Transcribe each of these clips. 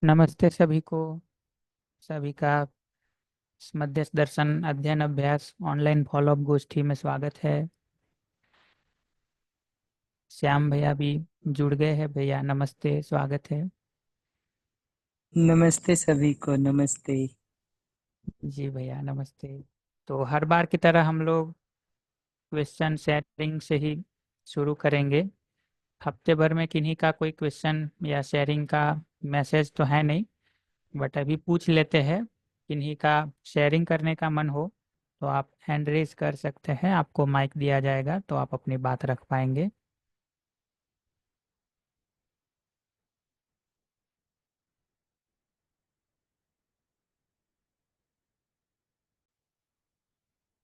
नमस्ते सभी को। सभी का मध्यस्थ दर्शन अध्ययन अभ्यास ऑनलाइन फॉलोअप गोष्ठी में स्वागत है। श्याम भैया भी जुड़ गए हैं। भैया नमस्ते, स्वागत है। नमस्ते सभी को। नमस्ते। जी भैया नमस्ते। तो हर बार की तरह हम लोग क्वेश्चन शेयरिंग से ही शुरू करेंगे। हफ्ते भर में किन्हीं का कोई क्वेश्चन या शेयरिंग का मैसेज तो है नहीं, बट अभी पूछ लेते हैं। किन्हीं का शेयरिंग करने का मन हो तो आप हैंड रेज कर सकते हैं, आपको माइक दिया जाएगा तो आप अपनी बात रख पाएंगे।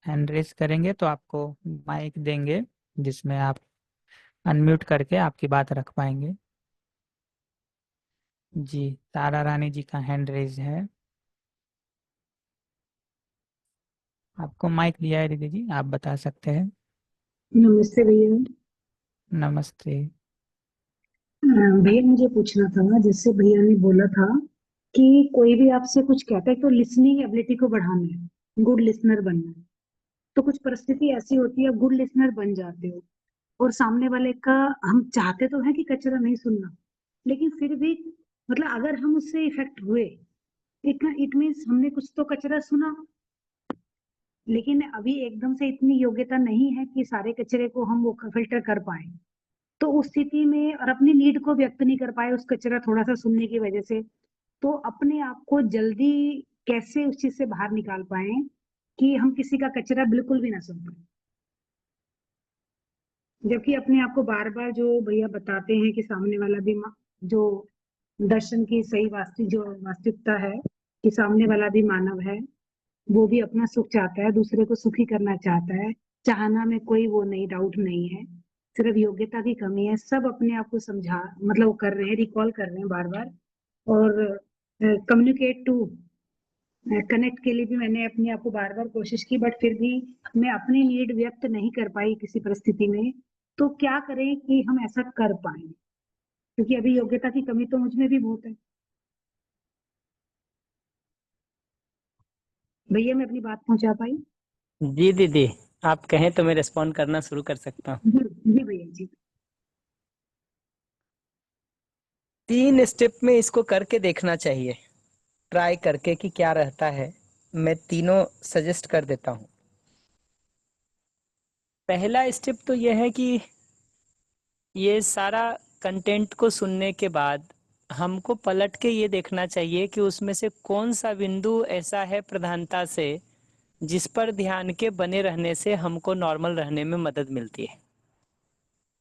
हैंड रेज करेंगे तो आपको माइक देंगे, जिसमें आप अनम्यूट करके आपकी बात रख पाएंगे। जी, तारा रानी जी का हैंड रेज है। आपको माइक दिया है दीदी जी, आप बता सकते हैं। नमस्ते भैया। नमस्ते। भैया मुझे पूछना था, जैसे भैया ने बोला था कि कोई भी आपसे कुछ कहता है तो लिसनिंग एबिलिटी को बढ़ाना है, गुड लिसनर बनना है। तो कुछ परिस्थिति ऐसी होती है, गुड लिसनर बन जाते हो और सामने वाले का हम चाहते तो हैं कि कचरा नहीं सुनना, लेकिन फिर भी मतलब अगर हम उससे इफेक्ट हुए, इतना इट मीन्स हमने कुछ तो कचरा सुना, लेकिन अभी एकदम से इतनी योग्यता नहीं है कि सारे कचरे को हम वो फिल्टर कर पाए। तो उस स्थिति में और अपनी नीड को व्यक्त नहीं कर पाए उस कचरा थोड़ा सा सुनने की वजह से, तो अपने आप को जल्दी कैसे उस चीज से बाहर निकाल पाए कि हम किसी का कचरा बिल्कुल भी ना सुन पाए, जबकि अपने आप को बार बार जो भैया बताते हैं कि सामने वाला भी जो दर्शन की सही वास्तविकता है कि सामने वाला भी मानव है, वो भी अपना सुख चाहता है, दूसरे को सुखी करना चाहता है। चाहना में कोई वो नहीं, डाउट नहीं है, सिर्फ योग्यता की कमी है। सब अपने आप को समझा मतलब वो कर रहे हैं, रिकॉल कर रहे हैं बार बार। और कम्युनिकेट टू कनेक्ट के लिए भी मैंने अपने आप को बार बार कोशिश की, बट फिर भी मैं अपनी नीड व्यक्त नहीं कर पाई किसी परिस्थिति में। तो क्या करें कि हम ऐसा कर पाए, क्योंकि अभी योग्यता की कमी तो मुझ में भी बहुत है। भैया मैं अपनी बात पहुंचा पाई? जी दीदी, आप कहें तो मैं रिस्पॉन्ड करना शुरू कर सकता हूँ। जी भैया जी। 3 स्टेप में इसको करके देखना चाहिए, ट्राई करके कि क्या रहता है। मैं तीनों सजेस्ट कर देता हूँ। पहला स्टेप तो यह है कि ये सारा कंटेंट को सुनने के बाद हमको पलट के ये देखना चाहिए कि उसमें से कौन सा बिंदु ऐसा है प्रधानता से जिस पर ध्यान के बने रहने से हमको नॉर्मल रहने में मदद मिलती है।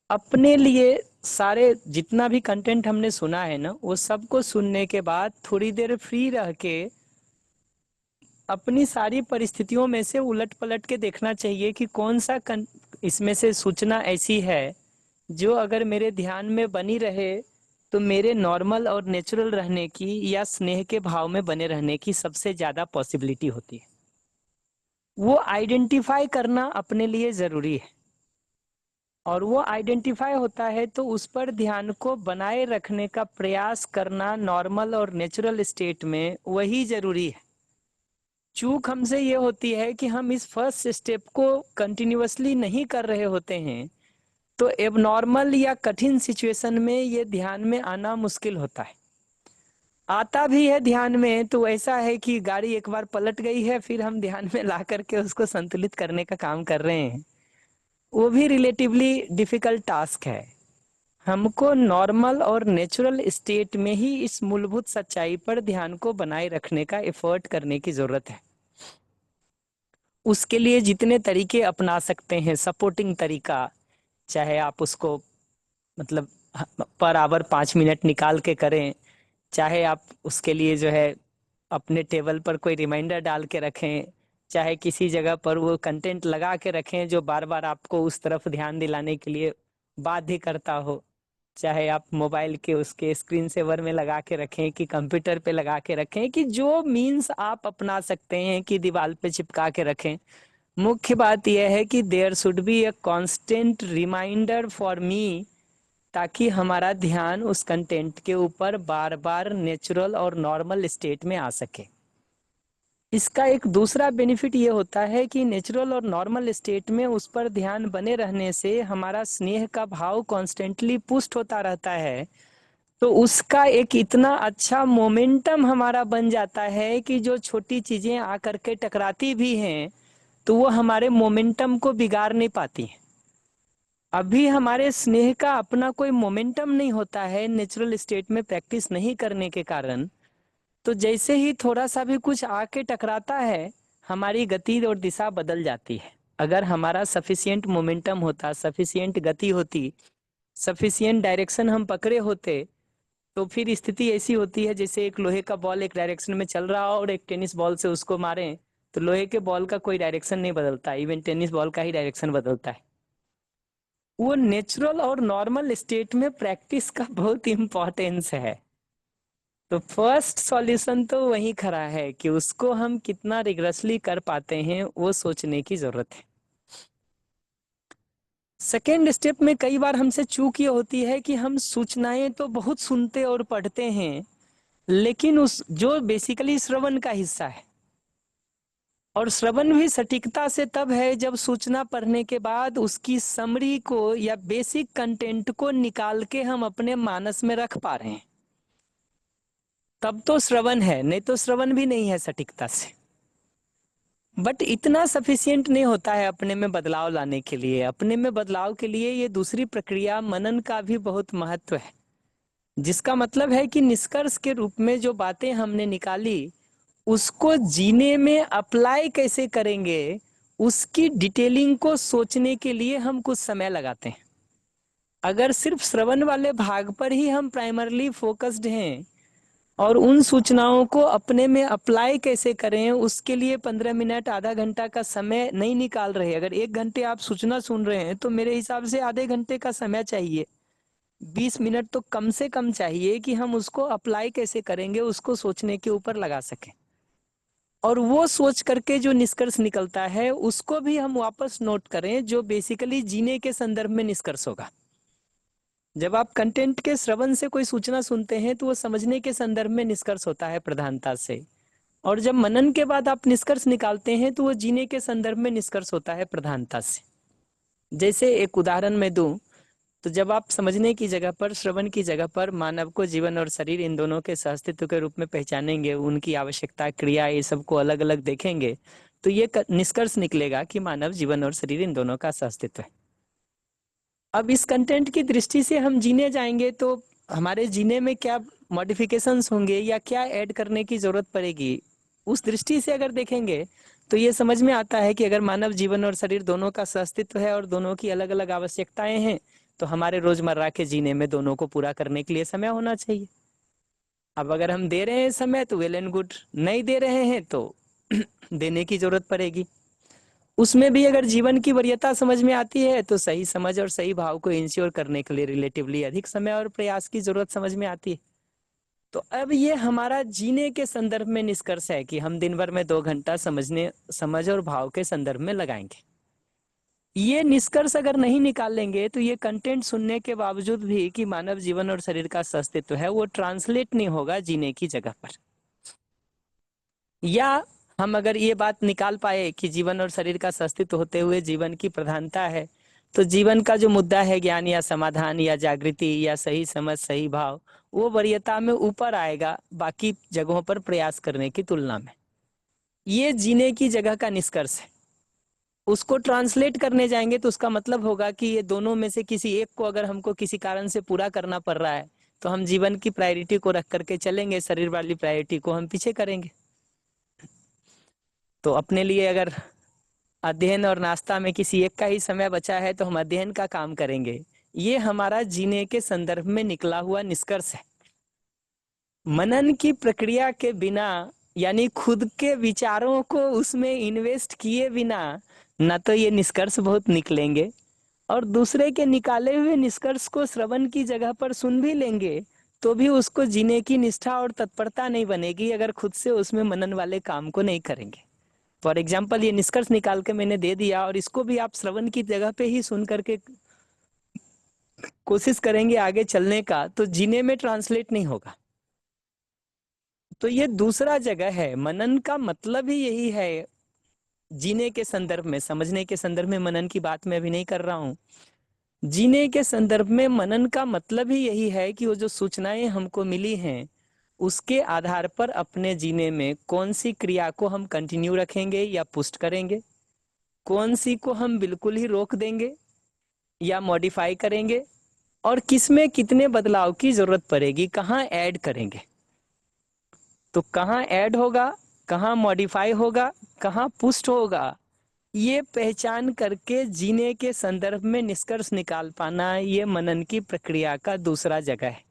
अपने लिए सारे जितना भी कंटेंट हमने सुना है ना, वो सबको सुनने के बाद थोड़ी देर फ्री रह के अपनी सारी परिस्थितियों में से उलट पलट के देखना चाहिए कि कौन सा इसमें से सूचना ऐसी है जो अगर मेरे ध्यान में बनी रहे तो मेरे नॉर्मल और नेचुरल रहने की या स्नेह के भाव में बने रहने की सबसे ज्यादा पॉसिबिलिटी होती है। वो आइडेंटिफाई करना अपने लिए जरूरी है, और वो आइडेंटिफाई होता है तो उस पर ध्यान को बनाए रखने का प्रयास करना नॉर्मल और नेचुरल स्टेट में वही जरूरी है। चूक हमसे ये होती है कि हम इस फर्स्ट स्टेप को कंटिन्यूअसली नहीं कर रहे होते हैं, तो एबनॉर्मल या कठिन सिचुएशन में ये ध्यान में आना मुश्किल होता है। आता भी है ध्यान में तो ऐसा है कि गाड़ी एक बार पलट गई है, फिर हम ध्यान में ला करके उसको संतुलित करने का काम कर रहे हैं। वो भी रिलेटिवली डिफिकल्ट टास्क है। हमको नॉर्मल और नेचुरल स्टेट में ही इस मूलभूत सच्चाई पर ध्यान को बनाए रखने का एफर्ट करने की जरूरत है। उसके लिए जितने तरीके अपना सकते हैं, सपोर्टिंग तरीका, चाहे आप उसको मतलब पर आवर 5 मिनट निकाल के करें, चाहे आप उसके लिए जो है अपने टेबल पर कोई रिमाइंडर डाल के रखें, चाहे किसी जगह पर वो कंटेंट लगा के रखें जो बार बार आपको उस तरफ ध्यान दिलाने के लिए बाध्य करता हो, चाहे आप मोबाइल के उसके स्क्रीन सेवर में लगा के रखें कि कंप्यूटर पे लगा के रखें, कि जो मीन्स आप अपना सकते हैं कि दीवार पे चिपका के रखें। मुख्य बात यह है कि there should be a constant reminder for me, ताकि हमारा ध्यान उस कंटेंट के ऊपर बार बार नेचुरल और नॉर्मल स्टेट में आ सके। इसका एक दूसरा बेनिफिट ये होता है कि नेचुरल और नॉर्मल स्टेट में उस पर ध्यान बने रहने से हमारा स्नेह का भाव कॉन्स्टेंटली पुष्ट होता रहता है, तो उसका एक इतना अच्छा मोमेंटम हमारा बन जाता है कि जो छोटी चीजें आकर के टकराती भी हैं तो वो हमारे मोमेंटम को बिगाड़ नहीं पाती हैं। अभी हमारे स्नेह का अपना कोई मोमेंटम नहीं होता है नेचुरल स्टेट में प्रैक्टिस नहीं करने के कारण, तो जैसे ही थोड़ा सा भी कुछ आके टकराता है हमारी गति और दिशा बदल जाती है। अगर हमारा सफिशियंट मोमेंटम होता, सफिशियंट गति होती, सफिशियंट डायरेक्शन हम पकड़े होते, तो फिर स्थिति ऐसी होती है जैसे एक लोहे का बॉल एक डायरेक्शन में चल रहा हो और एक टेनिस बॉल से उसको मारें तो लोहे के बॉल का कोई डायरेक्शन नहीं बदलता, इवन टेनिस बॉल का ही डायरेक्शन बदलता है। वो नेचुरल और नॉर्मल स्टेट में प्रैक्टिस का बहुत इंपॉर्टेंस है। तो फर्स्ट सॉल्यूशन तो वही खड़ा है कि उसको हम कितना रिग्रेसली कर पाते हैं वो सोचने की जरूरत है। सेकेंड स्टेप में कई बार हमसे चूक ये होती है कि हम सूचनाएं तो बहुत सुनते और पढ़ते हैं, लेकिन उस जो बेसिकली श्रवण का हिस्सा है, और श्रवण भी सटीकता से तब है जब सूचना पढ़ने के बाद उसकी समरी को या बेसिक कंटेंट को निकाल के हम अपने मानस में रख पा रहे हैं, तब तो श्रवण है, नहीं तो श्रवण भी नहीं है सटीकता से। बट इतना सफिशियंट नहीं होता है अपने में बदलाव लाने के लिए। अपने में बदलाव के लिए ये दूसरी प्रक्रिया मनन का भी बहुत महत्व है, जिसका मतलब है कि निष्कर्ष के रूप में जो बातें हमने निकाली उसको जीने में अप्लाई कैसे करेंगे, उसकी डिटेलिंग को सोचने के लिए हम कुछ समय लगाते हैं। अगर सिर्फ श्रवण वाले भाग पर ही हम प्राइमरली फोकस्ड हैं और उन सूचनाओं को अपने में अप्लाई कैसे करें उसके लिए 15 मिनट आधा घंटा का समय नहीं निकाल रहे, अगर 1 घंटे आप सूचना सुन रहे हैं तो मेरे हिसाब से आधे घंटे का समय चाहिए, 20 मिनट तो कम से कम चाहिए कि हम उसको अप्लाई कैसे करेंगे उसको सोचने के ऊपर लगा सकें। और वो सोच करके जो निष्कर्ष निकलता है उसको भी हम वापस नोट करें, जो बेसिकली जीने के संदर्भ में निष्कर्ष होगा। जब आप कंटेंट के श्रवण से कोई सूचना सुनते हैं तो वो समझने के संदर्भ में निष्कर्ष होता है प्रधानता से, और जब मनन के बाद आप निष्कर्ष निकालते हैं तो वो जीने के संदर्भ में निष्कर्ष होता है प्रधानता से। जैसे एक उदाहरण मैं दूं तो जब आप समझने की जगह पर, श्रवण की जगह पर मानव को जीवन और शरीर इन दोनों के सहअस्तित्व के रूप में पहचानेंगे, उनकी आवश्यकता, क्रिया, ये सबको अलग अलग देखेंगे, तो ये निष्कर्ष निकलेगा कि मानव, जीवन और शरीर इन दोनों का सहअस्तित्व है। अब इस कंटेंट की दृष्टि से हम जीने जाएंगे तो हमारे जीने में क्या मॉडिफिकेशंस होंगे या क्या ऐड करने की जरूरत पड़ेगी, उस दृष्टि से अगर देखेंगे तो ये समझ में आता है कि अगर मानव, जीवन और शरीर दोनों का सहअस्तित्व है और दोनों की अलग अलग आवश्यकताएं हैं तो हमारे रोजमर्रा के जीने में दोनों को पूरा करने के लिए समय होना चाहिए। अब अगर हम दे रहे हैं समय तो वेल एंड गुड, नहीं दे रहे हैं तो देने की जरूरत पड़ेगी। उसमें भी अगर जीवन की वरीयता समझ में आती है तो सही समझ और सही भाव को इंश्योर करने के लिए रिलेटिवली अधिक समय और प्रयास की जरूरत समझ में आती है। तो अब ये हमारा जीने के संदर्भ में निष्कर्ष है कि हम दिन भर में 2 घंटा समझ और भाव के संदर्भ में लगाएंगे। ये निष्कर्ष अगर नहीं निकालेंगे तो ये कंटेंट सुनने के बावजूद भी कि मानव, जीवन और शरीर का अस्तित्व है वो ट्रांसलेट नहीं होगा जीने की जगह पर। या हम अगर ये बात निकाल पाए कि जीवन और शरीर का अस्तित्व होते हुए जीवन की प्रधानता है, तो जीवन का जो मुद्दा है, ज्ञान या समाधान या जागृति या सही समझ, सही भाव, वो वरीयता में ऊपर आएगा बाकी जगहों पर प्रयास करने की तुलना में। ये जीने की जगह का निष्कर्ष है। उसको ट्रांसलेट करने जाएंगे तो उसका मतलब होगा कि ये दोनों में से किसी एक को अगर हमको किसी कारण से पूरा करना पड़ रहा है तो हम जीवन की प्रायोरिटी को रख करके चलेंगे, शरीर वाली प्रायोरिटी को हम पीछे करेंगे। तो अपने लिए अगर अध्ययन और नाश्ता में किसी एक का ही समय बचा है तो हम अध्ययन का काम करेंगे। ये हमारा जीने के संदर्भ में निकला हुआ निष्कर्ष है। मनन की प्रक्रिया के बिना, यानी खुद के विचारों को उसमें इन्वेस्ट किए बिना, न तो ये निष्कर्ष बहुत निकलेंगे और दूसरे के निकाले हुए निष्कर्ष को श्रवण की जगह पर सुन भी लेंगे तो भी उसको जीने की निष्ठा और तत्परता नहीं बनेगी अगर खुद से उसमें मनन वाले काम को नहीं करेंगे। फॉर एग्जाम्पल, ये निष्कर्ष निकाल के मैंने दे दिया और इसको भी आप श्रवण की जगह पे ही सुन करके कोशिश करेंगे आगे चलने का, तो जीने में ट्रांसलेट नहीं होगा। तो ये दूसरा जगह है। मनन का मतलब ही यही है। जीने के संदर्भ में, समझने के संदर्भ में मनन की बात मैं अभी नहीं कर रहा हूं। जीने के संदर्भ में मनन का मतलब ही यही है कि वो जो सूचनाएं हमको मिली हैं उसके आधार पर अपने जीने में कौन सी क्रिया को हम कंटिन्यू रखेंगे या पुष्ट करेंगे, कौन सी को हम बिल्कुल ही रोक देंगे या मॉडिफाई करेंगे, और किसमें कितने बदलाव की जरूरत पड़ेगी, कहाँ ऐड करेंगे। तो कहाँ ऐड होगा, कहाँ मॉडिफाई होगा, कहाँ पुष्ट होगा, ये पहचान करके जीने के संदर्भ में निष्कर्ष निकाल पाना, ये मनन की प्रक्रिया का दूसरा जगह है।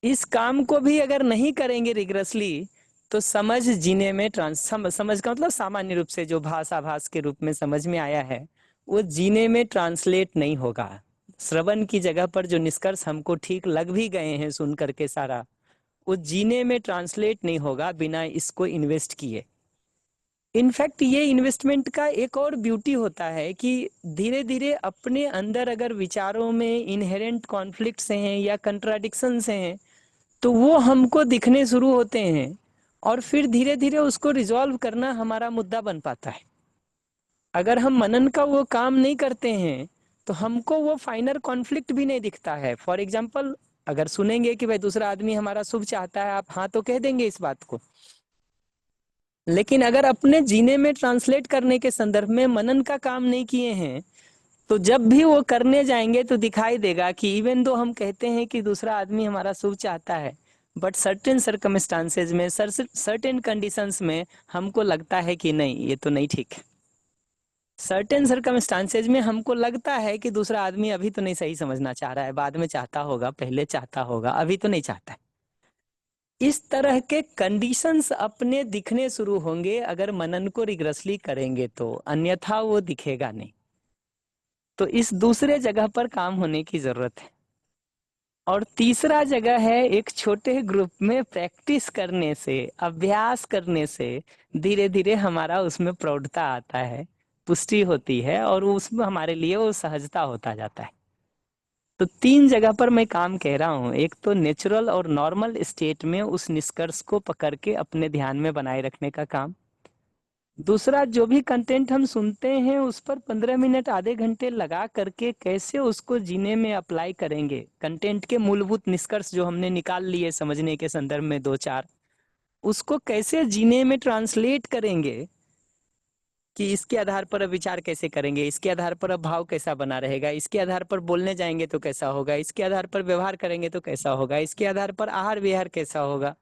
इस काम को भी अगर नहीं करेंगे रिग्रेसली, तो समझ जीने में समझ का मतलब सामान्य रूप से जो भाषाभास के रूप में समझ में आया है, वो जीने में ट्रांसलेट नहीं होगा। श्रवण की जगह पर जो निष्कर्ष हमको ठीक लग भी गए हैं सुन करके सारा, वो जीने में ट्रांसलेट नहीं होगा बिना इसको इन्वेस्ट किए। इनफैक्ट ये इन्वेस्टमेंट का एक और ब्यूटी होता है कि धीरे धीरे अपने अंदर अगर विचारों में इनहेरेंट कॉन्फ्लिक्ट्स हैं या कंट्राडिक्शंस हैं, तो वो हमको दिखने शुरू होते हैं, और फिर धीरे धीरे उसको रिजॉल्व करना हमारा मुद्दा बन पाता है। अगर हम मनन का वो काम नहीं करते हैं तो हमको वो फाइनल कॉन्फ्लिक्ट भी नहीं दिखता है। फॉर एग्जाम्पल, अगर सुनेंगे कि भाई दूसरा आदमी हमारा शुभ चाहता है, आप हाँ तो कह देंगे इस बात को, लेकिन अगर अपने जीने में ट्रांसलेट करने के संदर्भ में मनन का काम नहीं किए हैं, तो जब भी वो करने जाएंगे तो दिखाई देगा कि इवन दो हम कहते हैं कि दूसरा आदमी हमारा शुभ चाहता है, बट सर्टेन सर्कमस्टांसेज में, सर्टेन कंडीशंस में हमको लगता है कि नहीं, ये तो नहीं ठीक है। सर्टेन सर्कमस्टांसेज में हमको लगता है कि दूसरा आदमी अभी तो नहीं सही समझना चाह रहा है, बाद में चाहता होगा, पहले चाहता होगा, अभी तो नहीं चाहता है। इस तरह के कंडीशंस अपने दिखने शुरू होंगे अगर मनन को रिग्रेसली करेंगे तो, अन्यथा वो दिखेगा नहीं। तो इस दूसरे जगह पर काम होने की जरूरत है। और तीसरा जगह है, एक छोटे ग्रुप में प्रैक्टिस करने से, अभ्यास करने से धीरे धीरे हमारा उसमें प्रौढ़ता आता है, पुष्टि होती है, और उसमें हमारे लिए वो सहजता होता जाता है। तो तीन जगह पर मैं काम कह रहा हूँ। एक तो नेचुरल और नॉर्मल स्टेट में उस निष्कर्ष को पकड़ के अपने ध्यान में बनाए रखने का काम। दूसरा, जो भी कंटेंट हम सुनते हैं उस पर 15 मिनट आधे घंटे लगा करके कैसे उसको जीने में अप्लाई करेंगे। कंटेंट के मूलभूत निष्कर्ष जो हमने निकाल लिए समझने के संदर्भ में दो चार, उसको कैसे जीने में ट्रांसलेट करेंगे, कि इसके आधार पर अब विचार कैसे करेंगे, इसके आधार पर अब भाव कैसा बना रहेगा, इसके आधार पर बोलने जाएंगे तो कैसा होगा, इसके आधार पर व्यवहार करेंगे तो कैसा होगा, इसके आधार पर आहार विहार कैसा होगा,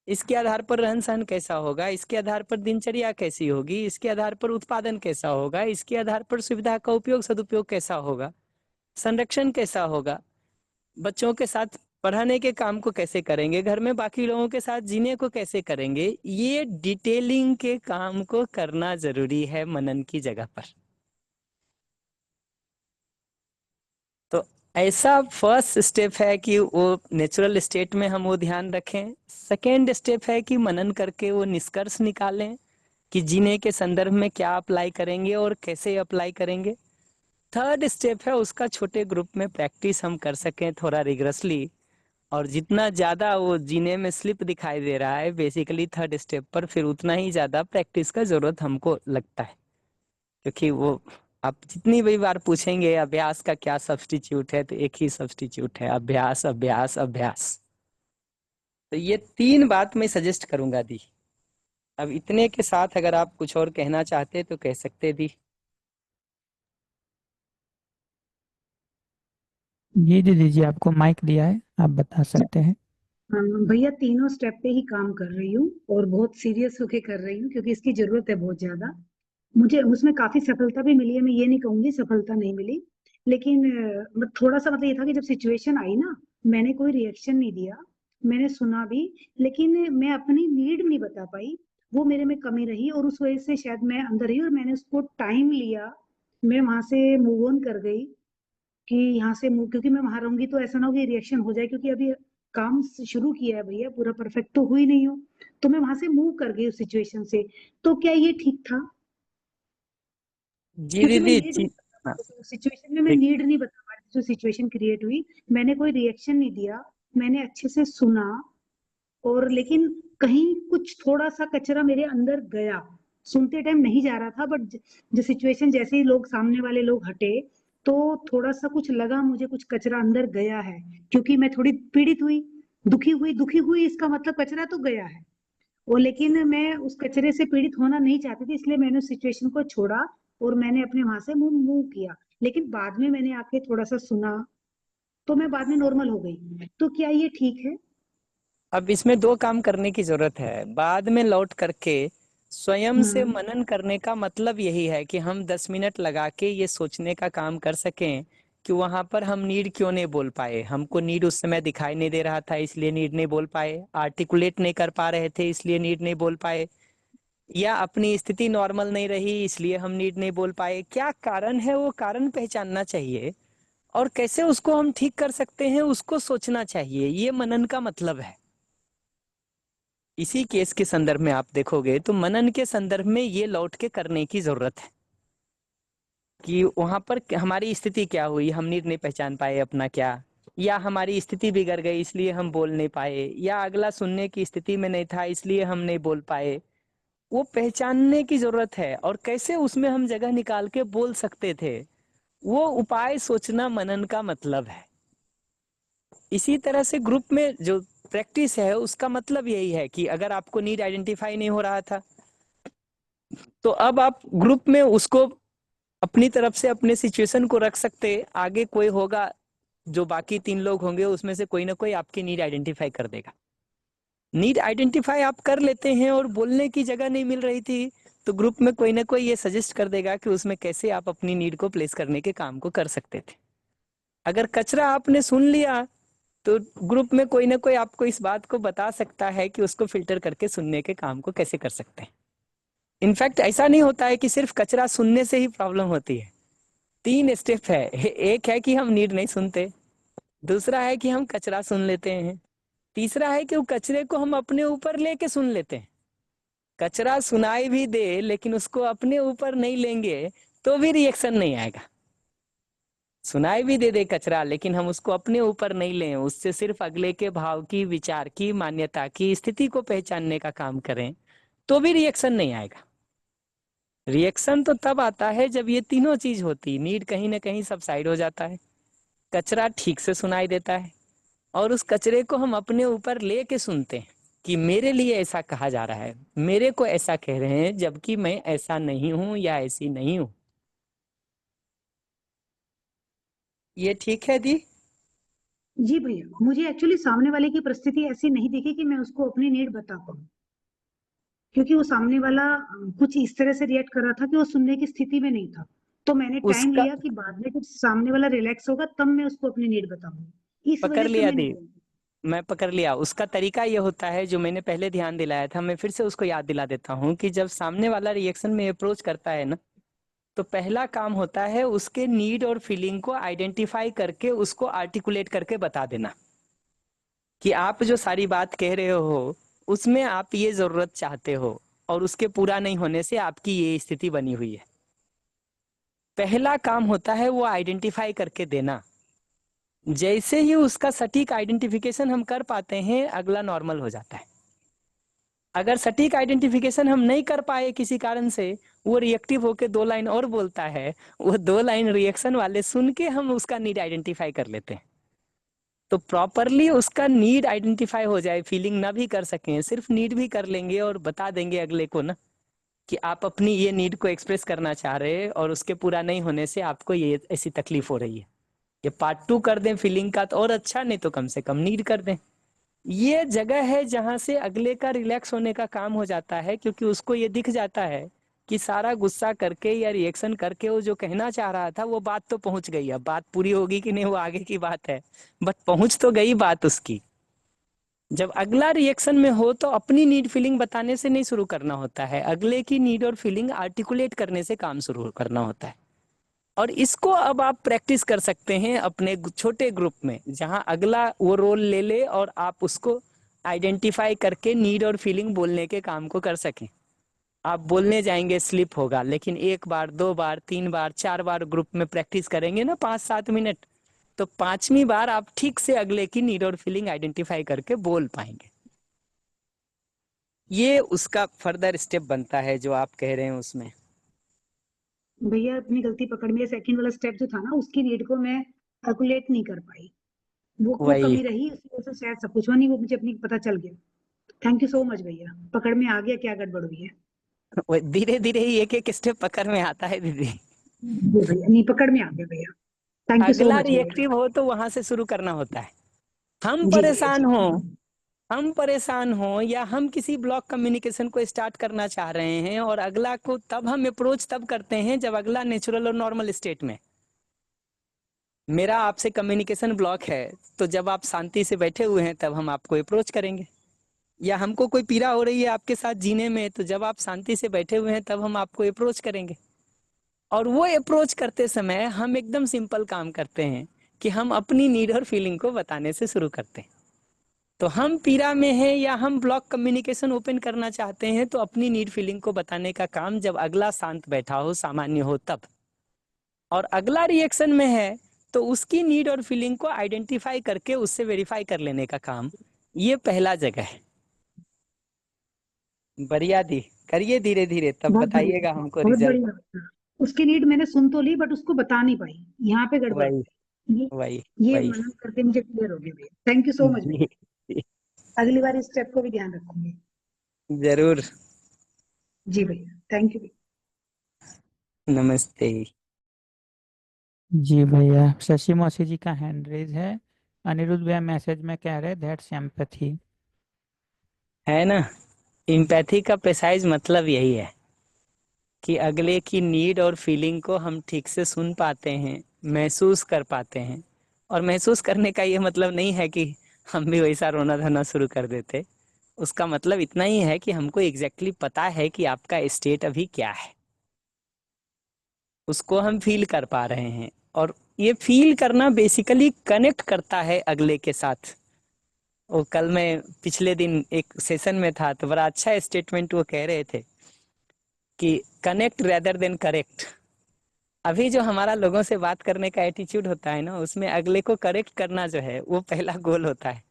इसके आधार पर रहन सहन कैसा होगा, इसके आधार पर दिनचर्या कैसी होगी, इसके आधार पर उत्पादन कैसा होगा, इसके आधार पर सुविधा का उपयोग सदुपयोग कैसा होगा, संरक्षण कैसा होगा, बच्चों के साथ पढ़ाने के काम को कैसे करेंगे, घर में बाकी लोगों के साथ जीने को कैसे करेंगे। ये डिटेलिंग के काम को करना जरूरी है मनन की जगह पर। तो ऐसा फर्स्ट स्टेप है कि वो नेचुरल स्टेट में हम वो ध्यान रखें। सेकेंड स्टेप है कि मनन करके वो निष्कर्ष निकालें कि जीने के संदर्भ में क्या अप्लाई करेंगे और कैसे अप्लाई करेंगे। थर्ड स्टेप है उसका छोटे ग्रुप में प्रैक्टिस हम कर सकें थोड़ा रिगरसली, और जितना ज्यादा वो जीने में स्लिप दिखाई दे रहा है बेसिकली थर्ड स्टेप पर, फिर उतना ही ज्यादा प्रैक्टिस का जरूरत हमको लगता है। क्योंकि वो आप जितनी भी बार पूछेंगे अभ्यास का क्या सब्स्टिट्यूट है, तो एक ही सब्स्टिट्यूट है, अभ्यास अभ्यास अभ्यास। तो ये तीन बात मैं सजेस्ट करूंगा दी। अब इतने के साथ अगर आप कुछ और कहना चाहते तो कह सकते दी। जी दीदी जी, आपको माइक दिया है, आप बता सकते हैं। भैया तीनों स्टेप पे ही काम कर रही हूँ और बहुत सीरियस होके कर रही हूँ क्योंकि इसकी जरूरत है बहुत ज्यादा। मुझे उसमें काफी सफलता भी मिली है, मैं ये नहीं कहूंगी सफलता नहीं मिली, लेकिन थोड़ा सा मतलब ये था कि जब सिचुएशन आई ना, मैंने कोई रिएक्शन नहीं दिया, मैंने सुना भी, लेकिन मैं अपनी नीड नहीं बता पाई। वो मेरे में कमी रही और उस वजह से शायद मैं अंदर ही, और मैंने उसको टाइम लिया, मैं वहां से मूव ऑन कर गई कि यहाँ से मूव, क्योंकि मैं वहां रहूंगी तो ऐसा ना हो कि रिएक्शन हो जाए, क्योंकि अभी काम शुरू किया है भैया, पूरा परफेक्ट तो हुई नहीं हो, तो मैं वहां से मूव कर गई उस सिचुएशन से। तो क्या ये ठीक था? जी क्योंकि मैं दीदी नीड नहीं हाँ, बता, सिचुएशन में मैं देख- नीड नहीं बता पा रही जो सिचुएशन क्रिएट हुई, मैंने कोई रिएक्शन नहीं दिया, मैंने अच्छे से सुना। और लेकिन कहीं कुछ थोड़ा सा कचरा मेरे अंदर गया, सुनते टाइम नहीं जा रहा था, बट जो सिचुएशन जैसे ही लोग सामने वाले लोग हटे, तो थोड़ा सा कुछ लगा मुझे, कुछ कचरा अंदर गया है, क्योंकि मैं थोड़ी पीड़ित हुई, दुखी हुई, इसका मतलब कचरा तो गया है। वो लेकिन मैं उस कचरे से पीड़ित होना नहीं चाहती थी, इसलिए मैंने उस सिचुएशन को छोड़ा और मैंने अपने वहां से मूव मूव किया। लेकिन बाद में मैंने आके थोड़ा सा सुना, तो मैं बाद में नॉर्मल हो गई। तो क्या ये ठीक है? अब इसमें दो काम करने की जरूरत है। बाद में लौट करके स्वयं से हम्म। मनन करने का मतलब यही है कि हम 10 मिनट लगा के ये सोचने का काम कर सकें कि वहां पर हम नीड क्यों नहीं बोल पाए। हमको नीड उस समय दिखाई नहीं दे रहा था, इसलिए नीड नहीं बोल पाए। आर्टिकुलेट नहीं कर पा रहे थे, इसलिए नीड नहीं बोल पाए। या अपनी स्थिति नॉर्मल नहीं रही, इसलिए हम नीड नहीं बोल पाए। क्या कारण है, वो कारण पहचानना चाहिए और कैसे उसको हम ठीक कर सकते हैं उसको सोचना चाहिए। ये मनन का मतलब है। इसी केस के संदर्भ में आप देखोगे तो मनन के संदर्भ में ये लौट के करने की जरूरत है कि वहां पर हमारी स्थिति क्या हुई, हम नीड नहीं पहचान पाए अपना क्या, या हमारी स्थिति बिगड़ गई इसलिए हम बोल नहीं पाए, या अगला सुनने की स्थिति में नहीं था इसलिए हम नहीं बोल पाए। वो पहचानने की जरूरत है और कैसे उसमें हम जगह निकाल के बोल सकते थे, वो उपाय सोचना मनन का मतलब है। इसी तरह से ग्रुप में जो प्रैक्टिस है उसका मतलब यही है कि अगर आपको नीड आइडेंटिफाई नहीं हो रहा था, तो अब आप ग्रुप में उसको अपनी तरफ से अपने सिचुएशन को रख सकते। आगे कोई होगा, जो बाकी 3 लोग होंगे उसमें से कोई ना कोई आपकी नीड आइडेंटिफाई कर देगा। नीड आइडेंटिफाई आप कर लेते हैं और बोलने की जगह नहीं मिल रही थी, तो ग्रुप में कोई ना कोई ये सजेस्ट कर देगा कि उसमें कैसे आप अपनी नीड को प्लेस करने के काम को कर सकते थे। अगर कचरा आपने सुन लिया तो ग्रुप में कोई ना कोई आपको इस बात को बता सकता है कि उसको फिल्टर करके सुनने के काम को कैसे कर सकते हैं। इनफैक्ट ऐसा नहीं होता है कि सिर्फ कचरा सुनने से ही प्रॉब्लम होती है। 3 स्टेप है। एक है कि हम नीड नहीं सुनते, दूसरा है कि हम कचरा सुन लेते हैं, तीसरा है कि वो कचरे को हम अपने ऊपर लेके सुन लेते हैं। कचरा सुनाई भी दे लेकिन उसको अपने ऊपर नहीं लेंगे तो भी रिएक्शन नहीं आएगा। सुनाई भी दे कचरा लेकिन हम उसको अपने ऊपर नहीं लें, उससे सिर्फ अगले के भाव की, विचार की, मान्यता की, स्थिति को पहचानने का काम करें, तो भी रिएक्शन नहीं आएगा। रिएक्शन तो तब आता है जब ये तीनों चीज होती, नीड कहीं ना कहीं सबसाइड हो जाता है, कचरा ठीक से सुनाई देता है, और उस कचरे को हम अपने ऊपर लेके सुनते हैं कि मेरे लिए ऐसा कहा जा रहा है, मेरे को ऐसा कह रहे हैं, जबकि मैं ऐसा नहीं हूं या ऐसी नहीं हूं। ये ठीक है दी? जी भैया, मुझे एक्चुअली सामने वाले की परिस्थिति ऐसी नहीं दिखी कि मैं उसको अपनी नीड बता पाऊँ, क्योंकि वो सामने वाला कुछ इस तरह से रिएक्ट कर रहा था कि वो सुनने की स्थिति में नहीं था। तो मैंने टाइम उसका लिया कि बाद में जब सामने वाला रिलैक्स होगा तब मैं उसको अपनी नीड बताऊंगी, इस पकड़ वजह से लिया मैं नहीं दी, बोली। मैं पकड़ लिया। उसका तरीका ये होता है, जो मैंने पहले ध्यान दिलाया था, मैं फिर से उसको याद दिला देता हूँ कि जब सामने वाला रिएक्शन में अप्रोच करता है ना, तो पहला काम होता है उसके नीड और फीलिंग को आइडेंटिफाई करके उसको आर्टिकुलेट करके बता देना कि आप जो सारी बात कह रहे हो उसमें आप ये जरूरत चाहते हो और उसके पूरा नहीं होने से आपकी ये स्थिति बनी हुई है। पहला काम होता है वो आइडेंटिफाई करके देना। जैसे ही उसका सटीक आइडेंटिफिकेशन हम कर पाते हैं, अगला नॉर्मल हो जाता है। अगर सटीक आइडेंटिफिकेशन हम नहीं कर पाए किसी कारण से, वो रिएक्टिव होके 2 लाइन और बोलता है, वो 2 लाइन रिएक्शन वाले सुन के हम उसका नीड आइडेंटिफाई कर लेते हैं। तो प्रॉपरली उसका नीड आइडेंटिफाई हो जाए, फीलिंग ना भी कर सकें, सिर्फ नीड भी कर लेंगे और बता देंगे अगले को ना कि आप अपनी ये नीड को एक्सप्रेस करना चाह रहे हैं और उसके पूरा नहीं होने से आपको ये ऐसी तकलीफ हो रही है। ये पार्ट 2 कर दें फीलिंग का तो और अच्छा, नहीं तो कम से कम नीड कर दें। ये जगह है जहां से अगले का रिलैक्स होने का काम हो जाता है, क्योंकि उसको ये दिख जाता है कि सारा गुस्सा करके या रिएक्शन करके वो जो कहना चाह रहा था वो बात तो पहुंच गई। अब बात पूरी होगी कि नहीं वो आगे की बात है, बट पहुंच तो गई बात उसकी। जब अगला रिएक्शन में हो तो अपनी नीड फीलिंग बताने से नहीं शुरू करना होता है, अगले की नीड और फीलिंग आर्टिकुलेट करने से काम शुरू करना होता है। और इसको अब आप प्रैक्टिस कर सकते हैं अपने छोटे ग्रुप में, जहां अगला वो रोल ले ले और आप उसको आइडेंटिफाई करके नीड और फीलिंग बोलने के काम को कर सकें। आप बोलने जाएंगे स्लिप होगा, लेकिन 1 बार 2 बार 3 बार 4 बार ग्रुप में प्रैक्टिस करेंगे ना, 5-7 मिनट, तो 5वीं बार आप ठीक से अगले की नीड और फीलिंग आइडेंटिफाई करके बोल पाएंगे। ये उसका फर्दर स्टेप बनता है जो आप कह रहे हैं उसमें। भैया अपनी गलती पकड़ में, सेकंड वाला स्टेप जो था ना, उसकी नीड को मैं कैलकुलेट नहीं कर पाई, वो वही कमी रही, इसी वजह से शायद सब कुछ हुआ नहीं, वो मुझे अपनी पता चल गया। थैंक यू सो मच भैया, पकड़ में आ गया क्या गड़बड़ हुई है। धीरे धीरे ही एक एक स्टेप पकड़ में आता है दीदी। जी भैया, नहीं पकड़ में आ गया भैया। थैंक यू सो अगला मच भैया। रिएक्टिव हो तो वहां से शुरू करना होता है। हम जी भैया परेशान जी। हो हम परेशान हो या हम किसी ब्लॉक कम्युनिकेशन को स्टार्ट करना चाह रहे हैं और अगला को तब हम अप्रोच तब करते हैं जब अगला नेचुरल और नॉर्मल स्टेट में। मेरा आपसे कम्युनिकेशन ब्लॉक है, तो जब आप शांति से बैठे हुए हैं तब हम आपको अप्रोच करेंगे। या हमको कोई पीड़ा हो रही है आपके साथ जीने में, तो जब आप शांति से बैठे हुए हैं तब हम आपको अप्रोच करेंगे। और वो अप्रोच करते समय हम एकदम सिंपल काम करते हैं कि हम अपनी नीड और फीलिंग को बताने से शुरू करते हैं। तो हम पीड़ा में हैं या हम ब्लॉक कम्युनिकेशन ओपन करना चाहते हैं, तो अपनी नीड फीलिंग को बताने का काम जब अगला शांत बैठा हो, सामान्य हो, तब। और अगला रिएक्शन में है तो उसकी नीड और फीलिंग को आइडेंटिफाई करके उससे वेरीफाई कर लेने का काम, ये पहला जगह है। बढ़िया दी, करिए धीरे धीरे, तब बहुत बढ़िया, बताइएगा हमको बहुत रिजल्ट। बढ़िया। उसकी नीड मैंने सुन तो ली, बट उसको बता नहीं पाई, यहाँ पे गड़बड़ हो वही गई। वही ये वही मनन करके मुझे क्लियर हो गया भैया, थैंक यू सो मच जी, भैया। अगली बार इस स्टेप को भी ध्यान रखूंगी। जरूर। जी भैया, थैंक यू। नमस्ते। जी भैया, शशि मौसी जी का हैंड रेज है। अनिरुद्ध भैया मैसेज में कह रहे दैट्स एम्पैथी। है ना, इम्पैथी का प्रिसाइज मतलब यही है कि अगले की नीड और फीलिंग को हम ठीक से सुन पाते हैं, महसूस कर पाते हैं। और महसूस करने का ये मतलब नहीं है कि हम भी वैसा रोना धोना शुरू कर देते। उसका मतलब इतना ही है कि हमको एग्जैक्टली पता है कि आपका स्टेट अभी क्या है, उसको हम फील कर पा रहे हैं। और ये फील करना बेसिकली कनेक्ट करता है अगले के साथ। वो कल मैं पिछले दिन एक सेशन में था तो बड़ा अच्छा स्टेटमेंट वो कह रहे थे कि कनेक्ट रेदर देन करेक्ट। अभी जो हमारा लोगों से बात करने का एटीट्यूड होता है ना, उसमें अगले को करेक्ट करना जो है वो पहला गोल होता है।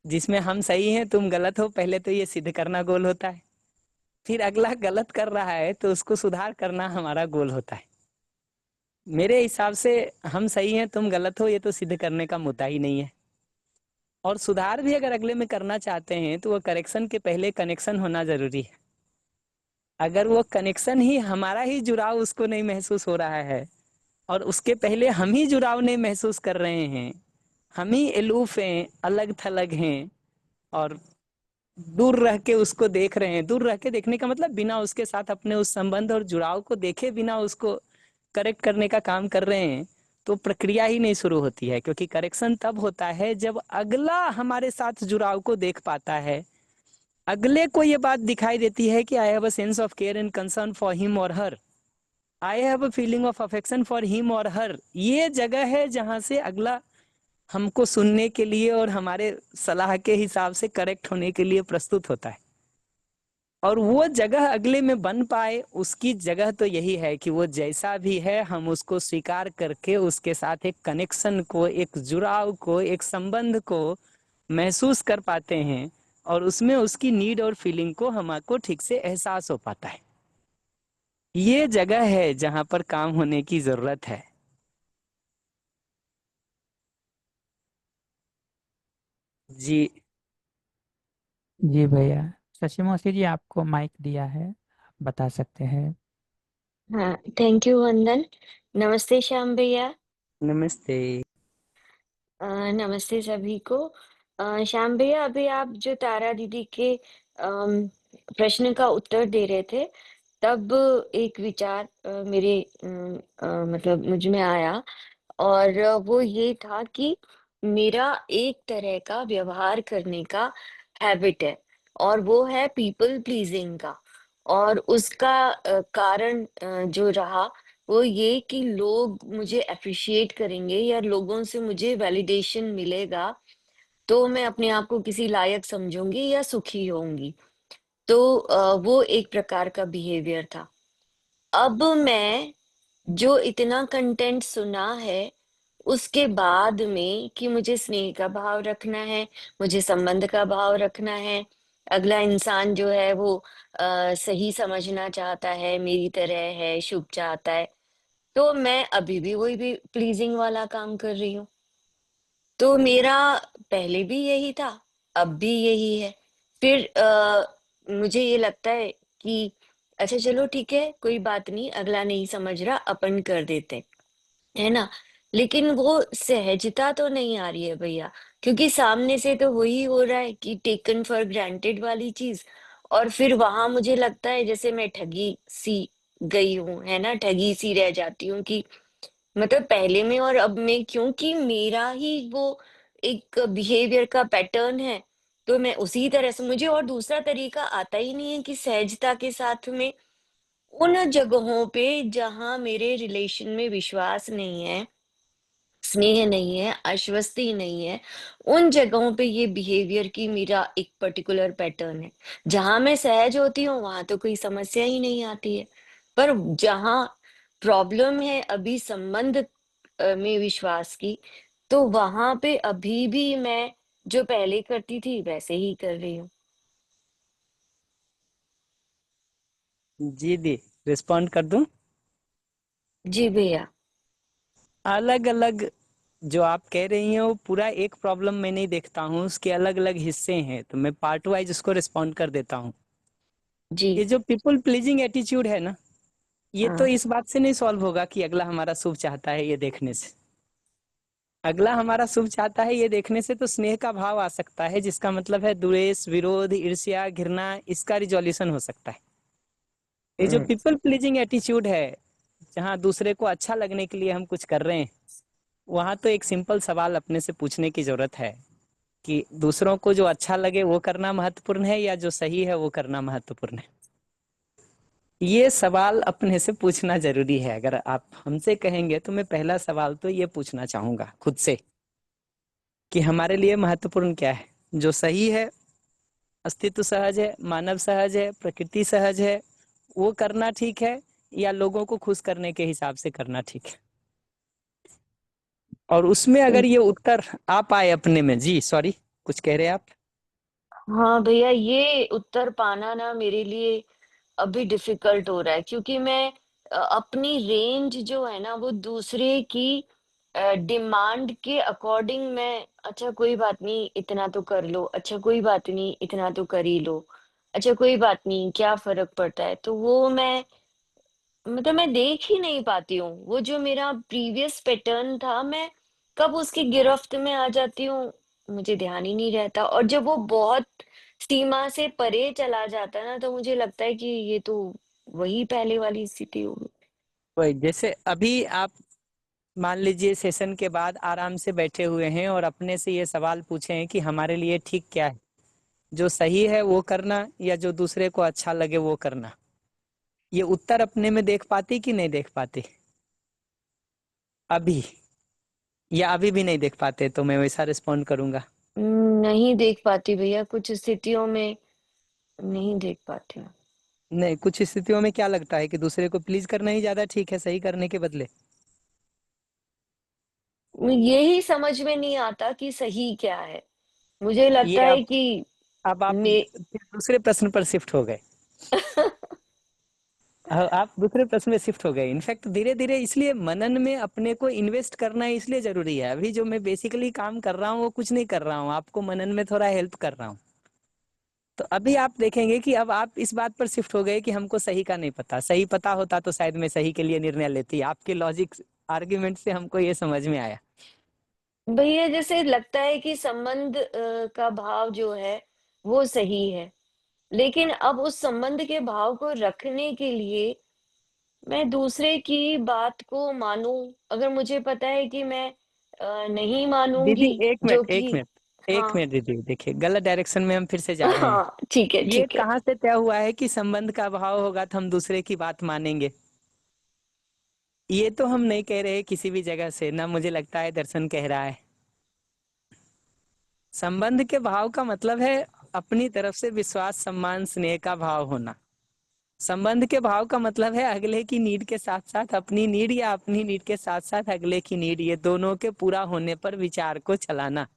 जिसमें हम सही हैं तुम गलत हो, पहले तो ये सिद्ध करना गोल होता है। फिर अगला गलत कर रहा है तो उसको सुधार करना हमारा गोल होता है। मेरे हिसाब से हम सही हैं तुम गलत हो, ये तो सिद्ध करने का मुद्दा ही नहीं है। और सुधार भी अगर अगले में करना चाहते हैं तो वो करेक्शन के पहले कनेक्शन होना जरूरी है। अगर वो कनेक्शन ही, हमारा ही जुड़ाव उसको नहीं महसूस हो रहा है और उसके पहले हम ही जुड़ाव नहीं महसूस कर रहे हैं, हम ही एलूफ हैं, अलग थलग हैं और दूर रह के उसको देख रहे हैं। दूर रह के देखने का मतलब बिना उसके साथ अपने उस संबंध और जुड़ाव को देखे बिना उसको करेक्ट करने का काम कर रहे हैं, तो प्रक्रिया ही नहीं शुरू होती है। क्योंकि करेक्शन तब होता है जब अगला हमारे साथ जुड़ाव को देख पाता है, अगले को ये बात दिखाई देती है कि I have a sense of care and concern for him or her, I have a feeling of affection for him or her. ये जगह है जहां से अगला हमको सुनने के लिए और हमारे सलाह के हिसाब से करेक्ट होने के लिए प्रस्तुत होता है। और वो जगह अगले में बन पाए, उसकी जगह तो यही है कि वो जैसा भी है हम उसको स्वीकार करके उसके साथ एक कनेक्शन को, एक जुड़ाव को, एक संबंध को महसूस कर पाते हैं और उसमें उसकी नीड और फीलिंग को हमको ठीक से एहसास हो पाता है। ये जगह है जहां पर काम होने की जरूरत है। जी। जी भैया, शशि मौसी जी आपको माइक दिया है, आप बता सकते हैं। हाँ, थैंक यू वंदन। नमस्ते श्याम भैया। नमस्ते। नमस्ते सभी को। श्याम भैया, अभी आप जो तारा दीदी के प्रश्न का उत्तर दे रहे थे, तब एक विचार मेरे मतलब मुझ में आया, और वो ये था कि मेरा एक तरह का व्यवहार करने का हैबिट है, और वो है पीपल प्लीजिंग का। और उसका कारण जो रहा वो ये कि लोग मुझे अप्रिशिएट करेंगे या लोगों से मुझे वैलिडेशन मिलेगा, तो मैं अपने आप को किसी लायक समझूंगी या सुखी होंगी। तो वो एक प्रकार का बिहेवियर था। अब मैं जो इतना कंटेंट सुना है उसके बाद में कि मुझे स्नेह का भाव रखना है, मुझे संबंध का भाव रखना है, अगला इंसान जो है वो सही समझना चाहता है, मेरी तरह है, शुभ चाहता है, तो मैं अभी भी वही भी प्लीजिंग वाला काम कर रही हूँ। तो मेरा पहले भी यही था, अब भी यही है। फिर मुझे ये लगता है कि अच्छा चलो ठीक है, कोई बात नहीं, अगला नहीं समझ रहा, अपन कर देते, है ना। लेकिन वो सहजता तो नहीं आ रही है भैया, क्योंकि सामने से तो वही हो रहा है कि टेकन फॉर ग्रांटेड वाली चीज, और फिर वहां मुझे लगता है जैसे मैं ठगी सी गई हूँ, है ना, ठगी सी रह जाती हूँ कि मतलब पहले में और अब में, क्योंकि मेरा ही वो एक बिहेवियर का पैटर्न है, तो मैं उसी तरह से, मुझे और दूसरा तरीका आता ही नहीं है कि सहजता के साथ में उन जगहों पे जहां मेरे रिलेशन में विश्वास नहीं है, स्नेह नहीं है, आश्वस्ति नहीं है, उन जगहों पे ये बिहेवियर की मेरा एक पर्टिकुलर पैटर्न है। जहां मैं सहज होती हूँ वहां तो कोई समस्या ही नहीं आती है, पर जहां प्रॉब्लम है अभी संबंध में विश्वास की, तो वहां पे अभी भी मैं जो पहले करती थी वैसे ही कर रही हूँ। जी दी, रिस्पॉन्ड कर दूं? जी भैया। अलग अलग जो आप कह रही हैं वो पूरा एक प्रॉब्लम मैं नहीं देखता हूँ, उसके अलग अलग हिस्से हैं, तो मैं पार्ट वाइज उसको रिस्पॉन्ड कर देता हूँ। जी। ये जो पीपल प्लीजिंग एटीट्यूड है ना, ये तो हाँ। इस बात से नहीं सॉल्व होगा कि अगला हमारा शुभ चाहता है ये देखने से। अगला हमारा शुभ चाहता है ये देखने से तो स्नेह का भाव आ सकता है, जिसका मतलब है द्वेष, विरोध, ईर्ष्या, घृणा, इसका रिजोल्यूशन हो सकता है। ये जो हम्म। पीपल प्लीजिंग एटीट्यूड है, जहाँ दूसरे को अच्छा लगने के लिए हम कुछ कर रहे हैं, वहां तो एक सिंपल सवाल अपने से पूछने की जरूरत है कि दूसरों को जो अच्छा लगे वो करना महत्वपूर्ण है या जो सही है वो करना महत्वपूर्ण है। ये सवाल अपने से पूछना जरूरी है। अगर आप हमसे कहेंगे तो मैं पहला सवाल तो ये पूछना चाहूंगा खुद से कि हमारे लिए महत्वपूर्ण क्या है। जो सही है, अस्तित्व सहज है, मानव सहज है, प्रकृति सहज है, वो करना ठीक है, या लोगों को खुश करने के हिसाब से करना ठीक है। और उसमें अगर ये उत्तर आ पाए अपने में, जी सॉरी, कुछ कह रहे हैं आप? हाँ भैया, ये उत्तर पाना ना मेरे लिए अभी डिफिकल्ट हो रहा है, क्योंकि मैं अपनी रेंज जो है ना वो दूसरे की डिमांड के अकॉर्डिंग मैं, अच्छा कोई बात नहीं इतना तो कर लो, अच्छा कोई बात नहीं इतना तो कर ही लो, अच्छा कोई बात नहीं क्या फर्क पड़ता है, तो वो मैं मतलब मैं देख ही नहीं पाती हूँ वो जो मेरा प्रीवियस पैटर्न था, मैं कब उसकी गिरफ्त में आ जाती हूँ मुझे ध्यान ही नहीं रहता, और जब वो बहुत सीमा से परे चला जाता है ना, तो मुझे लगता है कि ये तो वही पहले वाली स्थिति होगी। वही, जैसे अभी आप मान लीजिए सेशन के बाद आराम से बैठे हुए हैं और अपने से ये सवाल पूछे हैं कि हमारे लिए ठीक क्या है, जो सही है वो करना या जो दूसरे को अच्छा लगे वो करना। ये उत्तर अपने में देख पाती कि नहीं देख पाती अभी, या अभी भी नहीं देख पाते तो मैं वैसा रिस्पॉन्ड करूंगा? नहीं देख पाती भैया, कुछ स्थितियों में नहीं देख पाती हूँ। नहीं, कुछ स्थितियों में क्या लगता है कि दूसरे को प्लीज करना ही ज्यादा ठीक है सही करने के बदले? यही समझ में नहीं आता कि सही क्या है, मुझे ये लगता है अब कि अब आप मे फिर दूसरे प्रश्न पर शिफ्ट हो गए। आप दूसरे प्रश्न में शिफ्ट हो गए। इनफैक्ट धीरे धीरे इसलिए मनन में अपने को इन्वेस्ट करना इसलिए जरूरी है। अभी जो मैं बेसिकली काम कर रहा हूँ वो कुछ नहीं कर रहा हूँ, आपको मनन में थोड़ा हेल्प कर रहा हूँ। तो अभी आप देखेंगे कि अब आप इस बात पर शिफ्ट हो गए कि हमको सही का नहीं पता। सही पता होता तो शायद मैं सही के लिए निर्णय लेती। आपके लॉजिक आर्ग्यूमेंट से हमको ये समझ में आया। भैया जैसे लगता है कि संबंध का भाव जो है वो सही है, लेकिन अब उस संबंध के भाव को रखने के लिए मैं दूसरे की बात को मानूं, अगर मुझे पता है कि मैं नहीं दीदी मानूंगी, एक जो मिनट एक कि मिनट एक हाँ। मिनट दीदी, देखिए गलत डायरेक्शन में हम फिर से जा रहे हैं। हाँ ठीक है ये ठीक है। कहाँ से तय हुआ है कि संबंध का भाव होगा तो हम दूसरे की बात मानेंगे? ये तो हम नहीं कह रहे किसी भी जगह से, ना मुझे लगता है दर्शन कह रहा है। संबंध के भाव का मतलब है अपनी तरफ से विश्वास, सम्मान, स्नेह का भाव होना। संबंध के भाव का मतलब है अगले की नीड के साथ साथ अपनी नीड या अपनी नीड के साथ साथ अगले की नीड, ये दोनों के पूरा होने पर विचार को चलाना।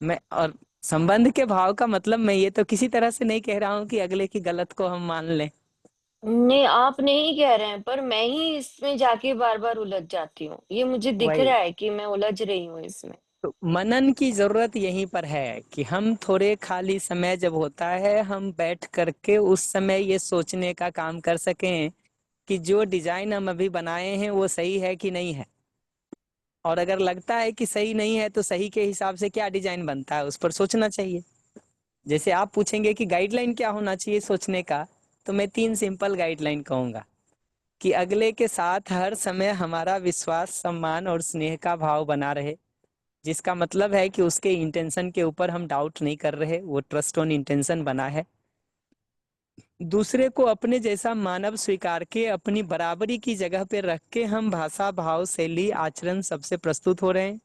मैं और संबंध के भाव का मतलब मैं ये तो किसी तरह से नहीं कह रहा हूं कि अगले की गलत को हम मान लें। नहीं, आप नहीं कह रहे हैं, पर मैं ही इसमें जाके बार बार उलझ जाती हूँ। ये मुझे दिख वही रहा है कि मैं उलझ रही हूँ इसमें। तो मनन की जरूरत यहीं पर है कि हम थोड़े खाली समय जब होता है हम बैठ करके उस समय ये सोचने का काम कर सकें कि जो डिजाइन हम अभी बनाए हैं वो सही है कि नहीं है। और अगर लगता है कि सही नहीं है तो सही के हिसाब से क्या डिजाइन बनता है उस पर सोचना चाहिए। जैसे आप पूछेंगे कि गाइडलाइन क्या होना चाहिए सोचने का, तो मैं 3 सिंपल गाइडलाइन कहूंगा कि अगले के साथ हर समय हमारा विश्वास, सम्मान और स्नेह का भाव बना रहे, जिसका मतलब है कि उसके इंटेंशन के ऊपर हम डाउट नहीं कर रहे, वो ट्रस्ट ऑन इंटेंशन बना है। दूसरे को अपने जैसा मानव स्वीकार के अपनी बराबरी की जगह पे रख के हम भाषा, भाव, शैली, आचरण सबसे प्रस्तुत हो रहे हैं।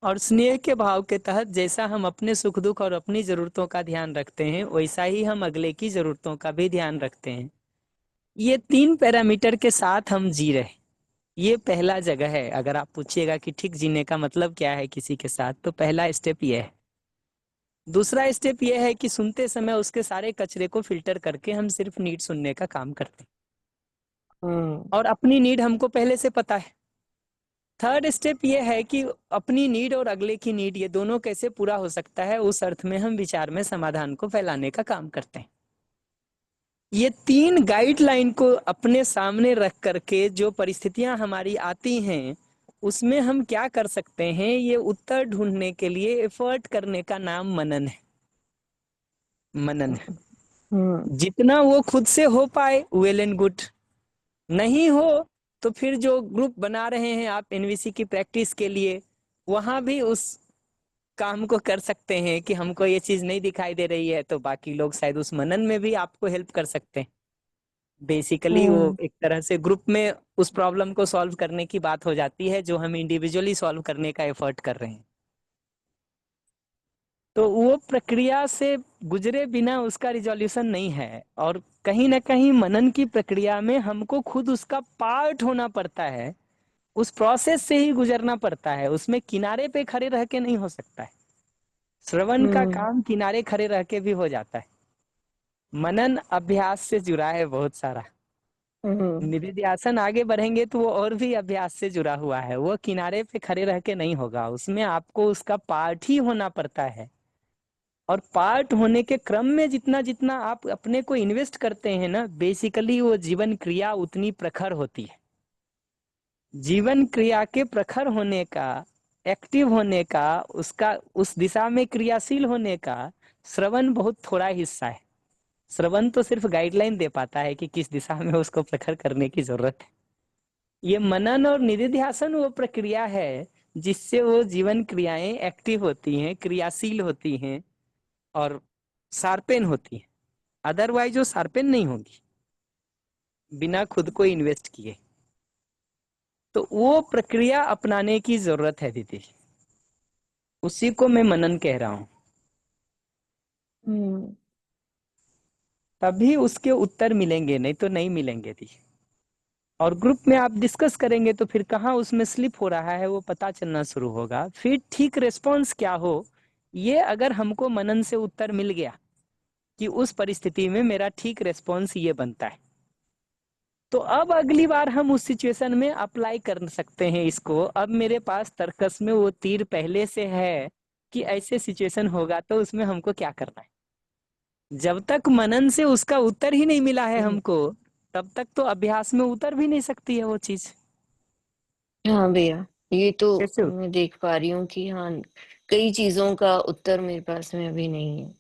और स्नेह के भाव के तहत जैसा हम अपने सुख दुख और अपनी जरूरतों का ध्यान रखते हैं वैसा ही हम अगले की जरूरतों का भी ध्यान रखते हैं। ये 3 पैरामीटर के साथ हम जी रहे हैं। ये पहला जगह है। अगर आप पूछिएगा कि ठीक जीने का मतलब क्या है किसी के साथ, तो पहला स्टेप ये है। दूसरा स्टेप ये है कि सुनते समय उसके सारे कचरे को फिल्टर करके हम सिर्फ नीड सुनने का काम करते हैं, हम्म। और अपनी नीड हमको पहले से पता है। थर्ड स्टेप ये है कि अपनी नीड और अगले की नीड ये दोनों कैसे पूरा हो सकता है, उस अर्थ में हम विचार में समाधान को फैलाने का काम करते हैं। ये 3 गाइडलाइन को अपने सामने रख करके जो परिस्थितियां हमारी आती हैं उसमें हम क्या कर सकते हैं, ये उत्तर ढूंढने के लिए एफर्ट करने का नाम मनन है। मनन है। हम्म। जितना वो खुद से हो पाए वेल एंड गुड, नहीं हो तो फिर जो ग्रुप बना रहे हैं आप एनवीसी की प्रैक्टिस के लिए, वहां भी उस काम को कर सकते हैं कि हमको ये चीज नहीं दिखाई दे रही है, तो बाकी लोग शायद उस मनन में भी आपको हेल्प कर सकते हैं। बेसिकली वो हम्म। एक तरह से ग्रुप में उस प्रॉब्लम को सॉल्व करने की बात हो जाती है जो हम इंडिविजुअली सॉल्व करने का एफर्ट कर रहे हैं। तो वो प्रक्रिया से गुजरे बिना उसका रिजोल्यूशन नहीं है, और कहीं ना कहीं मनन की प्रक्रिया में हमको खुद उसका पार्ट होना पड़ता है, उस प्रोसेस से ही गुजरना पड़ता है, उसमें किनारे पे खड़े रह के नहीं हो सकता है। श्रवण का हम्म। काम किनारे खड़े रह के भी हो जाता है। मनन अभ्यास से जुड़ा है बहुत सारा। हम्म। निधिध्यासन आगे बढ़ेंगे तो वो और भी अभ्यास से जुड़ा हुआ है, वो किनारे पे खड़े रह के नहीं होगा, उसमें आपको उसका पार्ट ही होना पड़ता है। और पार्ट होने के क्रम में जितना जितना आप अपने को इन्वेस्ट करते हैं ना, बेसिकली वो जीवन क्रिया उतनी प्रखर होती है। जीवन क्रिया के प्रखर होने का, एक्टिव होने का, उसका उस दिशा में क्रियाशील होने का श्रवण बहुत थोड़ा हिस्सा है। श्रवण तो सिर्फ गाइडलाइन दे पाता है कि किस दिशा में उसको प्रखर करने की जरूरत है। ये मनन और निधिध्यासन वो प्रक्रिया है जिससे वो जीवन क्रियाएं एक्टिव होती हैं, क्रियाशील होती हैं और शार्पेन होती हैं। अदरवाइज वो शार्पेन नहीं होगी बिना खुद को इन्वेस्ट किए। तो वो प्रक्रिया अपनाने की जरूरत है दीदी, उसी को मैं मनन कह रहा हूं। हम्म। तभी उसके उत्तर मिलेंगे, नहीं तो नहीं मिलेंगे दी। और ग्रुप में आप डिस्कस करेंगे तो फिर कहाँ उसमें स्लिप हो रहा है वो पता चलना शुरू होगा। फिर ठीक रिस्पॉन्स क्या हो, ये अगर हमको मनन से उत्तर मिल गया कि उस परिस्थिति में मेरा ठीक रिस्पॉन्स ये बनता है, तो अब अगली बार हम उस सिचुएशन में अप्लाई कर सकते हैं इसको। अब मेरे पास तर्कस में वो तीर पहले से है कि ऐसे सिचुएशन होगा तो उसमें हमको क्या करना है। जब तक मनन से उसका उत्तर ही नहीं मिला है हमको, तब तक तो अभ्यास में उतर भी नहीं सकती है वो चीज। हाँ भैया, ये तो कैसे मैं देख पा रही हूँ कि हाँ, कई चीजों का उत्तर मेरे पास में अभी नहीं है।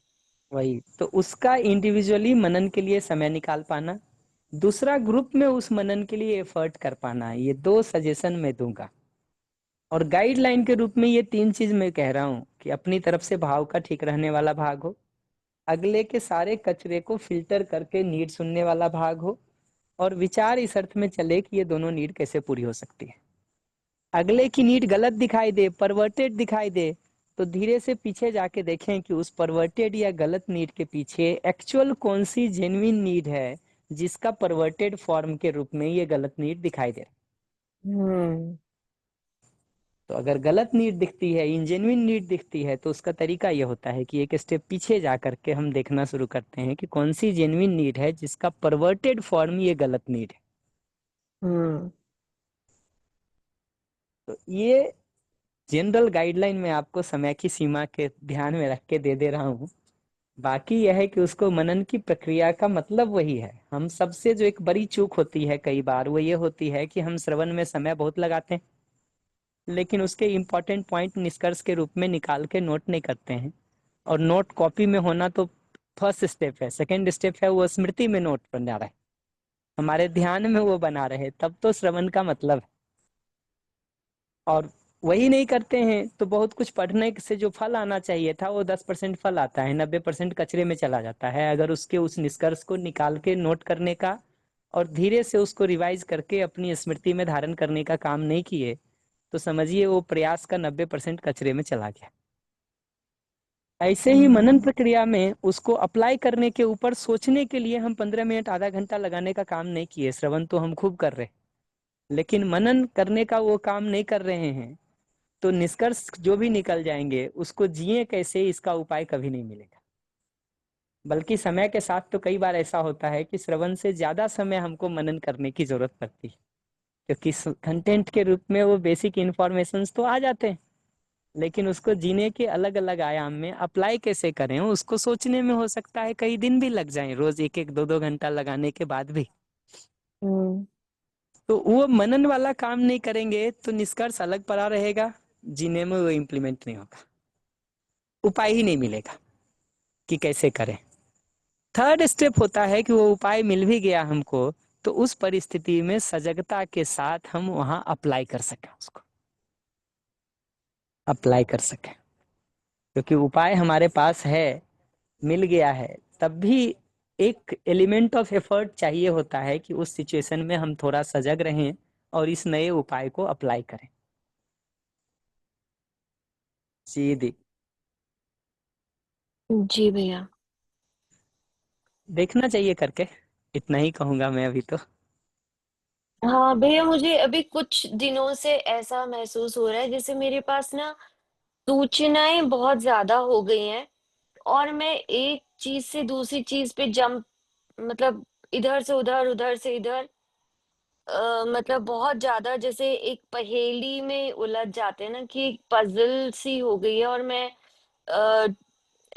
वही तो उसका इंडिविजुअली मनन के लिए समय निकाल पाना, दूसरा ग्रुप में उस मनन के लिए एफर्ट कर पाना, ये 2 सजेशन मैं दूंगा। और गाइडलाइन के रूप में ये 3 चीज मैं कह रहा हूँ कि अपनी तरफ से भाव का ठीक रहने वाला भाग हो, अगले के सारे कचरे को फिल्टर करके नीड सुनने वाला भाग हो, और विचार इस अर्थ में चले कि ये दोनों नीड कैसे पूरी हो सकती है। अगले की नीड गलत दिखाई दे, परवर्टेड दिखाई दे, तो धीरे से पीछे जाके देखें कि उस परवर्टेड या गलत नीड के पीछे एक्चुअल कौन सी जेन्युइन नीड है जिसका परवर्टेड फॉर्म के रूप में ये गलत नीड दिखाई दे रहा है। तो अगर गलत नीड दिखती है, इनजेन्युइन नीड दिखती है, तो उसका तरीका ये होता है कि एक स्टेप पीछे जा करके हम देखना शुरू करते हैं कि कौन सी जेन्युइन नीड है जिसका परवर्टेड फॉर्म ये गलत नीड है। तो ये जनरल गाइडलाइन में आपको समय की सीमा के ध्यान में रख के दे रहा हूँ। बाकी यह है कि उसको मनन की प्रक्रिया का मतलब वही है। हम सबसे जो एक बड़ी चूक होती है कई बार वो ये होती है कि हम श्रवण में समय बहुत लगाते हैं, लेकिन उसके इम्पोर्टेंट पॉइंट निष्कर्ष के रूप में निकाल के नोट नहीं करते हैं। और नोट कॉपी में होना तो फर्स्ट स्टेप है, सेकंड स्टेप है वो स्मृति में नोट बना रहे, हमारे ध्यान में वो बना रहे, तब तो श्रवण का मतलब है। और वही नहीं करते हैं तो बहुत कुछ पढ़ने से जो फल आना चाहिए था वो 10% फल आता है, 90% कचरे में चला जाता है। अगर उसके उस निष्कर्ष को निकाल के नोट करने का और धीरे से उसको रिवाइज करके अपनी स्मृति में धारण करने का काम नहीं किए तो समझिए वो प्रयास का 90% कचरे में चला गया। ऐसे ही मनन प्रक्रिया में उसको अप्लाई करने के ऊपर सोचने के लिए हम 15 मिनट आधा घंटा लगाने का काम नहीं किए। श्रवण तो हम खूब कर रहे हैं, लेकिन मनन करने का वो काम नहीं कर रहे हैं, तो निष्कर्ष जो भी निकल जाएंगे उसको जिए कैसे इसका उपाय कभी नहीं मिलेगा। बल्कि समय के साथ तो कई बार ऐसा होता है कि श्रवण से ज्यादा समय हमको मनन करने की जरूरत पड़ती है, क्योंकि कंटेंट के रूप में वो बेसिक इंफॉर्मेशन तो आ जाते हैं, लेकिन उसको जीने के अलग अलग आयाम में अप्लाई कैसे करें उसको सोचने में हो सकता है कई दिन भी लग जाएं, रोज एक एक दो दो घंटा लगाने के बाद भी। तो वो मनन वाला काम नहीं करेंगे तो निष्कर्ष अलग पड़ा रहेगा, जीने में वो इम्प्लीमेंट नहीं होगा, उपाय ही नहीं मिलेगा कि कैसे करें। थर्ड स्टेप होता है कि वो उपाय मिल भी गया हमको तो उस परिस्थिति में सजगता के साथ हम वहां अप्लाई कर सकें, उसको अप्लाई कर सकें, क्योंकि उपाय हमारे पास है, मिल गया है, तब भी एक एलिमेंट ऑफ एफर्ट चाहिए होता है कि उस सिचुएशन में हम थोड़ा सजग रहें और इस नए उपाय को अप्लाई करें। जी दी, जी भैया। देखना चाहिए करके, इतना ही कहूंगा मैं अभी तो। हाँ भैया, मुझे अभी कुछ दिनों से ऐसा महसूस हो रहा है जैसे मेरे पास ना सूचनाएं बहुत ज्यादा हो गई हैं, और मैं एक चीज से दूसरी चीज पे जंप, मतलब इधर से उधर, उधर से इधर, मतलब बहुत ज्यादा जैसे एक पहेली में उलझ जाते हैं ना, कि एक पजल सी हो गई है और मैं अ,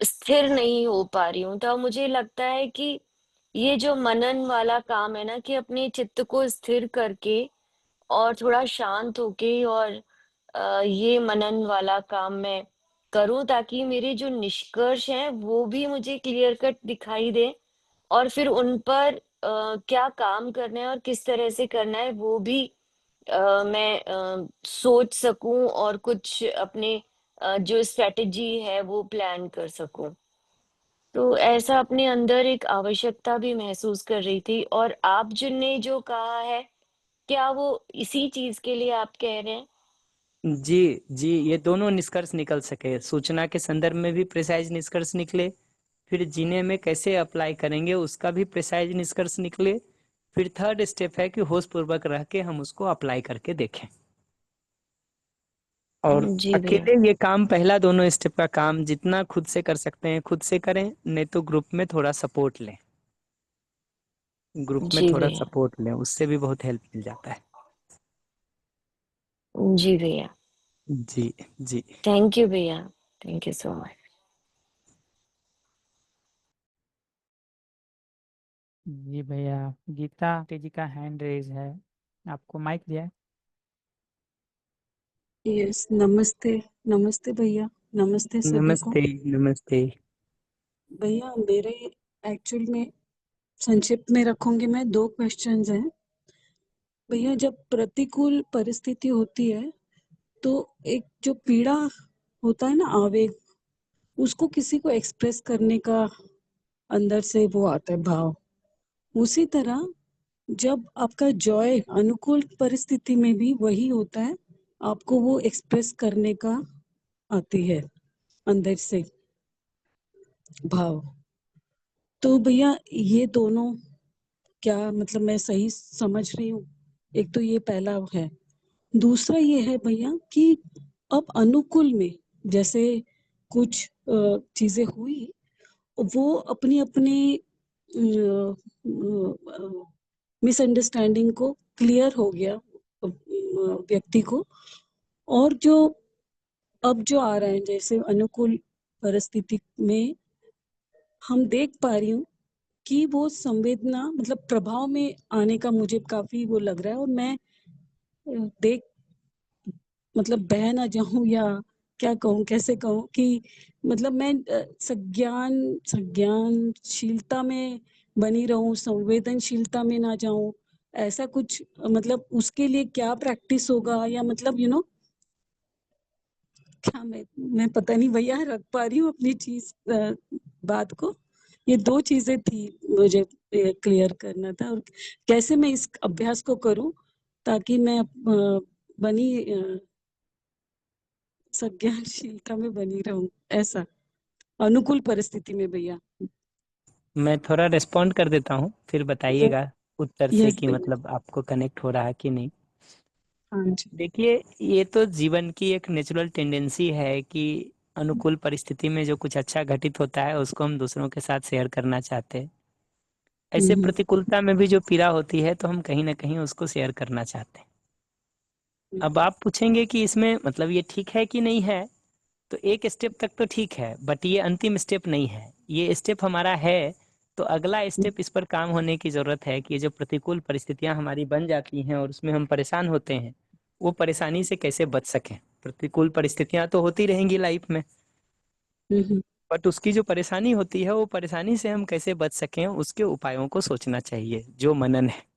स्थिर नहीं हो पा रही हूँ। तो मुझे लगता है कि ये जो मनन वाला काम है ना, कि अपने चित्त को स्थिर करके और थोड़ा शांत होके और ये मनन वाला काम मैं करूं, ताकि मेरे जो निष्कर्ष हैं वो भी मुझे क्लियर कट दिखाई दे, और फिर उन पर क्या काम करना है और किस तरह से करना है वो भी मैं सोच सकूं, और कुछ अपने जो स्ट्रेटेजी है वो प्लान कर सकूं। तो ऐसा अपने अंदर एक आवश्यकता भी महसूस कर रही थी। और आप जिनने जो कहा है, क्या वो इसी चीज के लिए आप कह रहे हैं? जी जी, ये दोनों निष्कर्ष निकल सके, सूचना के संदर्भ में भी प्रिसाइज निष्कर्ष निकले, फिर जीने में कैसे अप्लाई करेंगे उसका भी प्रिसाइज निष्कर्ष निकले, फिर थर्ड स्टेप है कि होश पूर्वक रह के हम उसको अप्लाई करके देखें। और जी भैया। अकेले ये काम, पहला दोनों स्टेप का काम जितना खुद से कर सकते हैं खुद से करें, नहीं तो ग्रुप में थोड़ा सपोर्ट लें, ग्रुप में जी थोड़ा भैया। सपोर्ट लें, उससे भी बहुत हेल्प मिल जाता है। जी भैया। जी जी। थैंक यू भैया। Thank you so much. जी भैया, गीता आंटी जी का हैंड रेज है, आपको माइक दिया है। यस, नमस्ते। नमस्ते भैया। नमस्ते सभी को। नमस्ते नमस्ते। भैया मेरे एक्चुअल में संक्षिप्त में रखूंगी मैं, 2 क्वेश्चंस हैं। भैया जब प्रतिकूल परिस्थिति होती है तो एक जो पीड़ा होता है ना, आवेग, उसको किसी को एक्सप्रेस करने का अंदर से वो आता है भाव। उसी तरह जब आपका जॉय अनुकूल परिस्थिति में भी वही होता है, आपको वो एक्सप्रेस करने का आती है। अंदर से भाव। तो भैया ये दोनों क्या मतलब मैं सही समझ रही हूँ? एक तो ये पहला है। दूसरा ये है भैया कि अब अनुकूल में जैसे कुछ चीजें हुई, वो अपनी अपनी मिसअंडरस्टैंडिंग को क्लियर हो गया व्यक्ति को। और जो अब जो आ रहा है जैसे अनुकूल परिस्थिति में हम देख पा रही हूँ कि वो संवेदना मतलब प्रभाव में आने का मुझे काफी वो लग रहा है। और मैं देख मतलब बह ना जाऊं या क्या कहूँ कैसे कहूँ कि मतलब मैं संज्ञानशीलता में बनी रहूं, संवेदनशीलता में ना जाऊं, ऐसा कुछ मतलब उसके लिए क्या प्रैक्टिस होगा या मतलब क्या मैं पता नहीं भैया रख पा रही हूँ अपनी चीज बात को। ये दो चीजें थी मुझे क्लियर करना था। और कैसे मैं इस अभ्यास को करूं ताकि मैं बनी संज्ञानशीलता में बनी रहूं, ऐसा अनुकूल परिस्थिति में भैया। मैं थोड़ा रिस्पॉन्ड कर देता हूँ, फिर बताइएगा उत्तर से यस कि भैया। मतलब आपको कनेक्ट हो रहा है कि नहीं। हाँ जी। देखिए, ये तो जीवन की एक नेचुरल टेंडेंसी है कि अनुकूल परिस्थिति में जो कुछ अच्छा घटित होता है उसको हम दूसरों के साथ शेयर करना चाहते हैं। ऐसे हम्म, प्रतिकूलता में भी जो पीड़ा होती है तो हम कहीं ना कहीं उसको शेयर करना चाहते हैं। अब आप पूछेंगे कि इसमें मतलब ये ठीक है कि नहीं है, तो एक स्टेप तक तो ठीक है, बट ये अंतिम स्टेप नहीं है। ये स्टेप हमारा है, तो अगला स्टेप इस पर काम होने की जरूरत है कि ये जो प्रतिकूल परिस्थितियां हमारी बन जाती हैं और उसमें हम परेशान होते हैं, वो परेशानी से कैसे बच सकें। प्रतिकूल परिस्थितियां तो होती रहेंगी लाइफ में, हम्म, बट उसकी जो परेशानी होती है वो परेशानी से हम कैसे बच सकें, उसके उपायों को सोचना चाहिए, जो मनन है।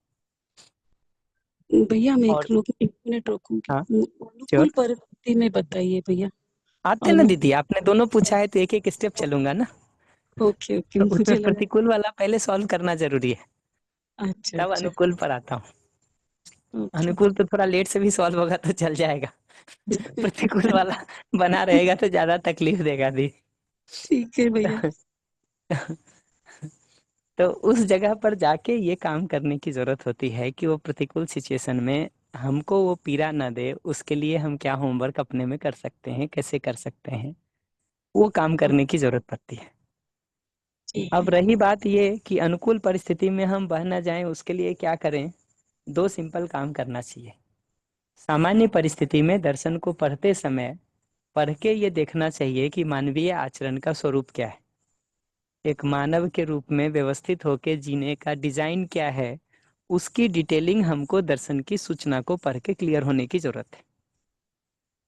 भैया मैं और एक मिनट रोकूंगी। हाँ, अनुकूल श्योर। परिस्थिति में बताइए भैया। आते ना अनुकूल। दीदी, आपने दोनों पूछा है तो एक एक स्टेप चलूंगा ना। ओके ओके तो उसमें मुझे लगा। प्रतिकूल वाला पहले सॉल्व करना जरूरी है, अच्छा तब अच्छा। अनुकूल पर आता हूँ। ओके। अनुकूल तो थोड़ा लेट से भी सॉल्व होगा तो चल जाएगा। प्रतिकूल वाला बना रहेगा तो ज्यादा तकलीफ देगा दी। ठीक है भैया। तो उस जगह पर जाके ये काम करने की जरूरत होती है कि वो प्रतिकूल सिचुएशन में हमको वो पीड़ा ना दे। उसके लिए हम क्या होमवर्क अपने में कर सकते हैं, कैसे कर सकते हैं, वो काम करने की जरूरत पड़ती है। ठीक अब है। रही बात ये कि अनुकूल परिस्थिति में हम बह ना जाएं, उसके लिए क्या करें। दो सिंपल काम करना चाहिए। सामान्य परिस्थिति में दर्शन को पढ़ते समय पढ़ के ये देखना चाहिए कि मानवीय आचरण का स्वरूप क्या है। एक मानव के रूप में व्यवस्थित होकर जीने का डिजाइन क्या है, उसकी डिटेलिंग हमको दर्शन की सूचना को पढ़ के क्लियर होने की जरूरत है।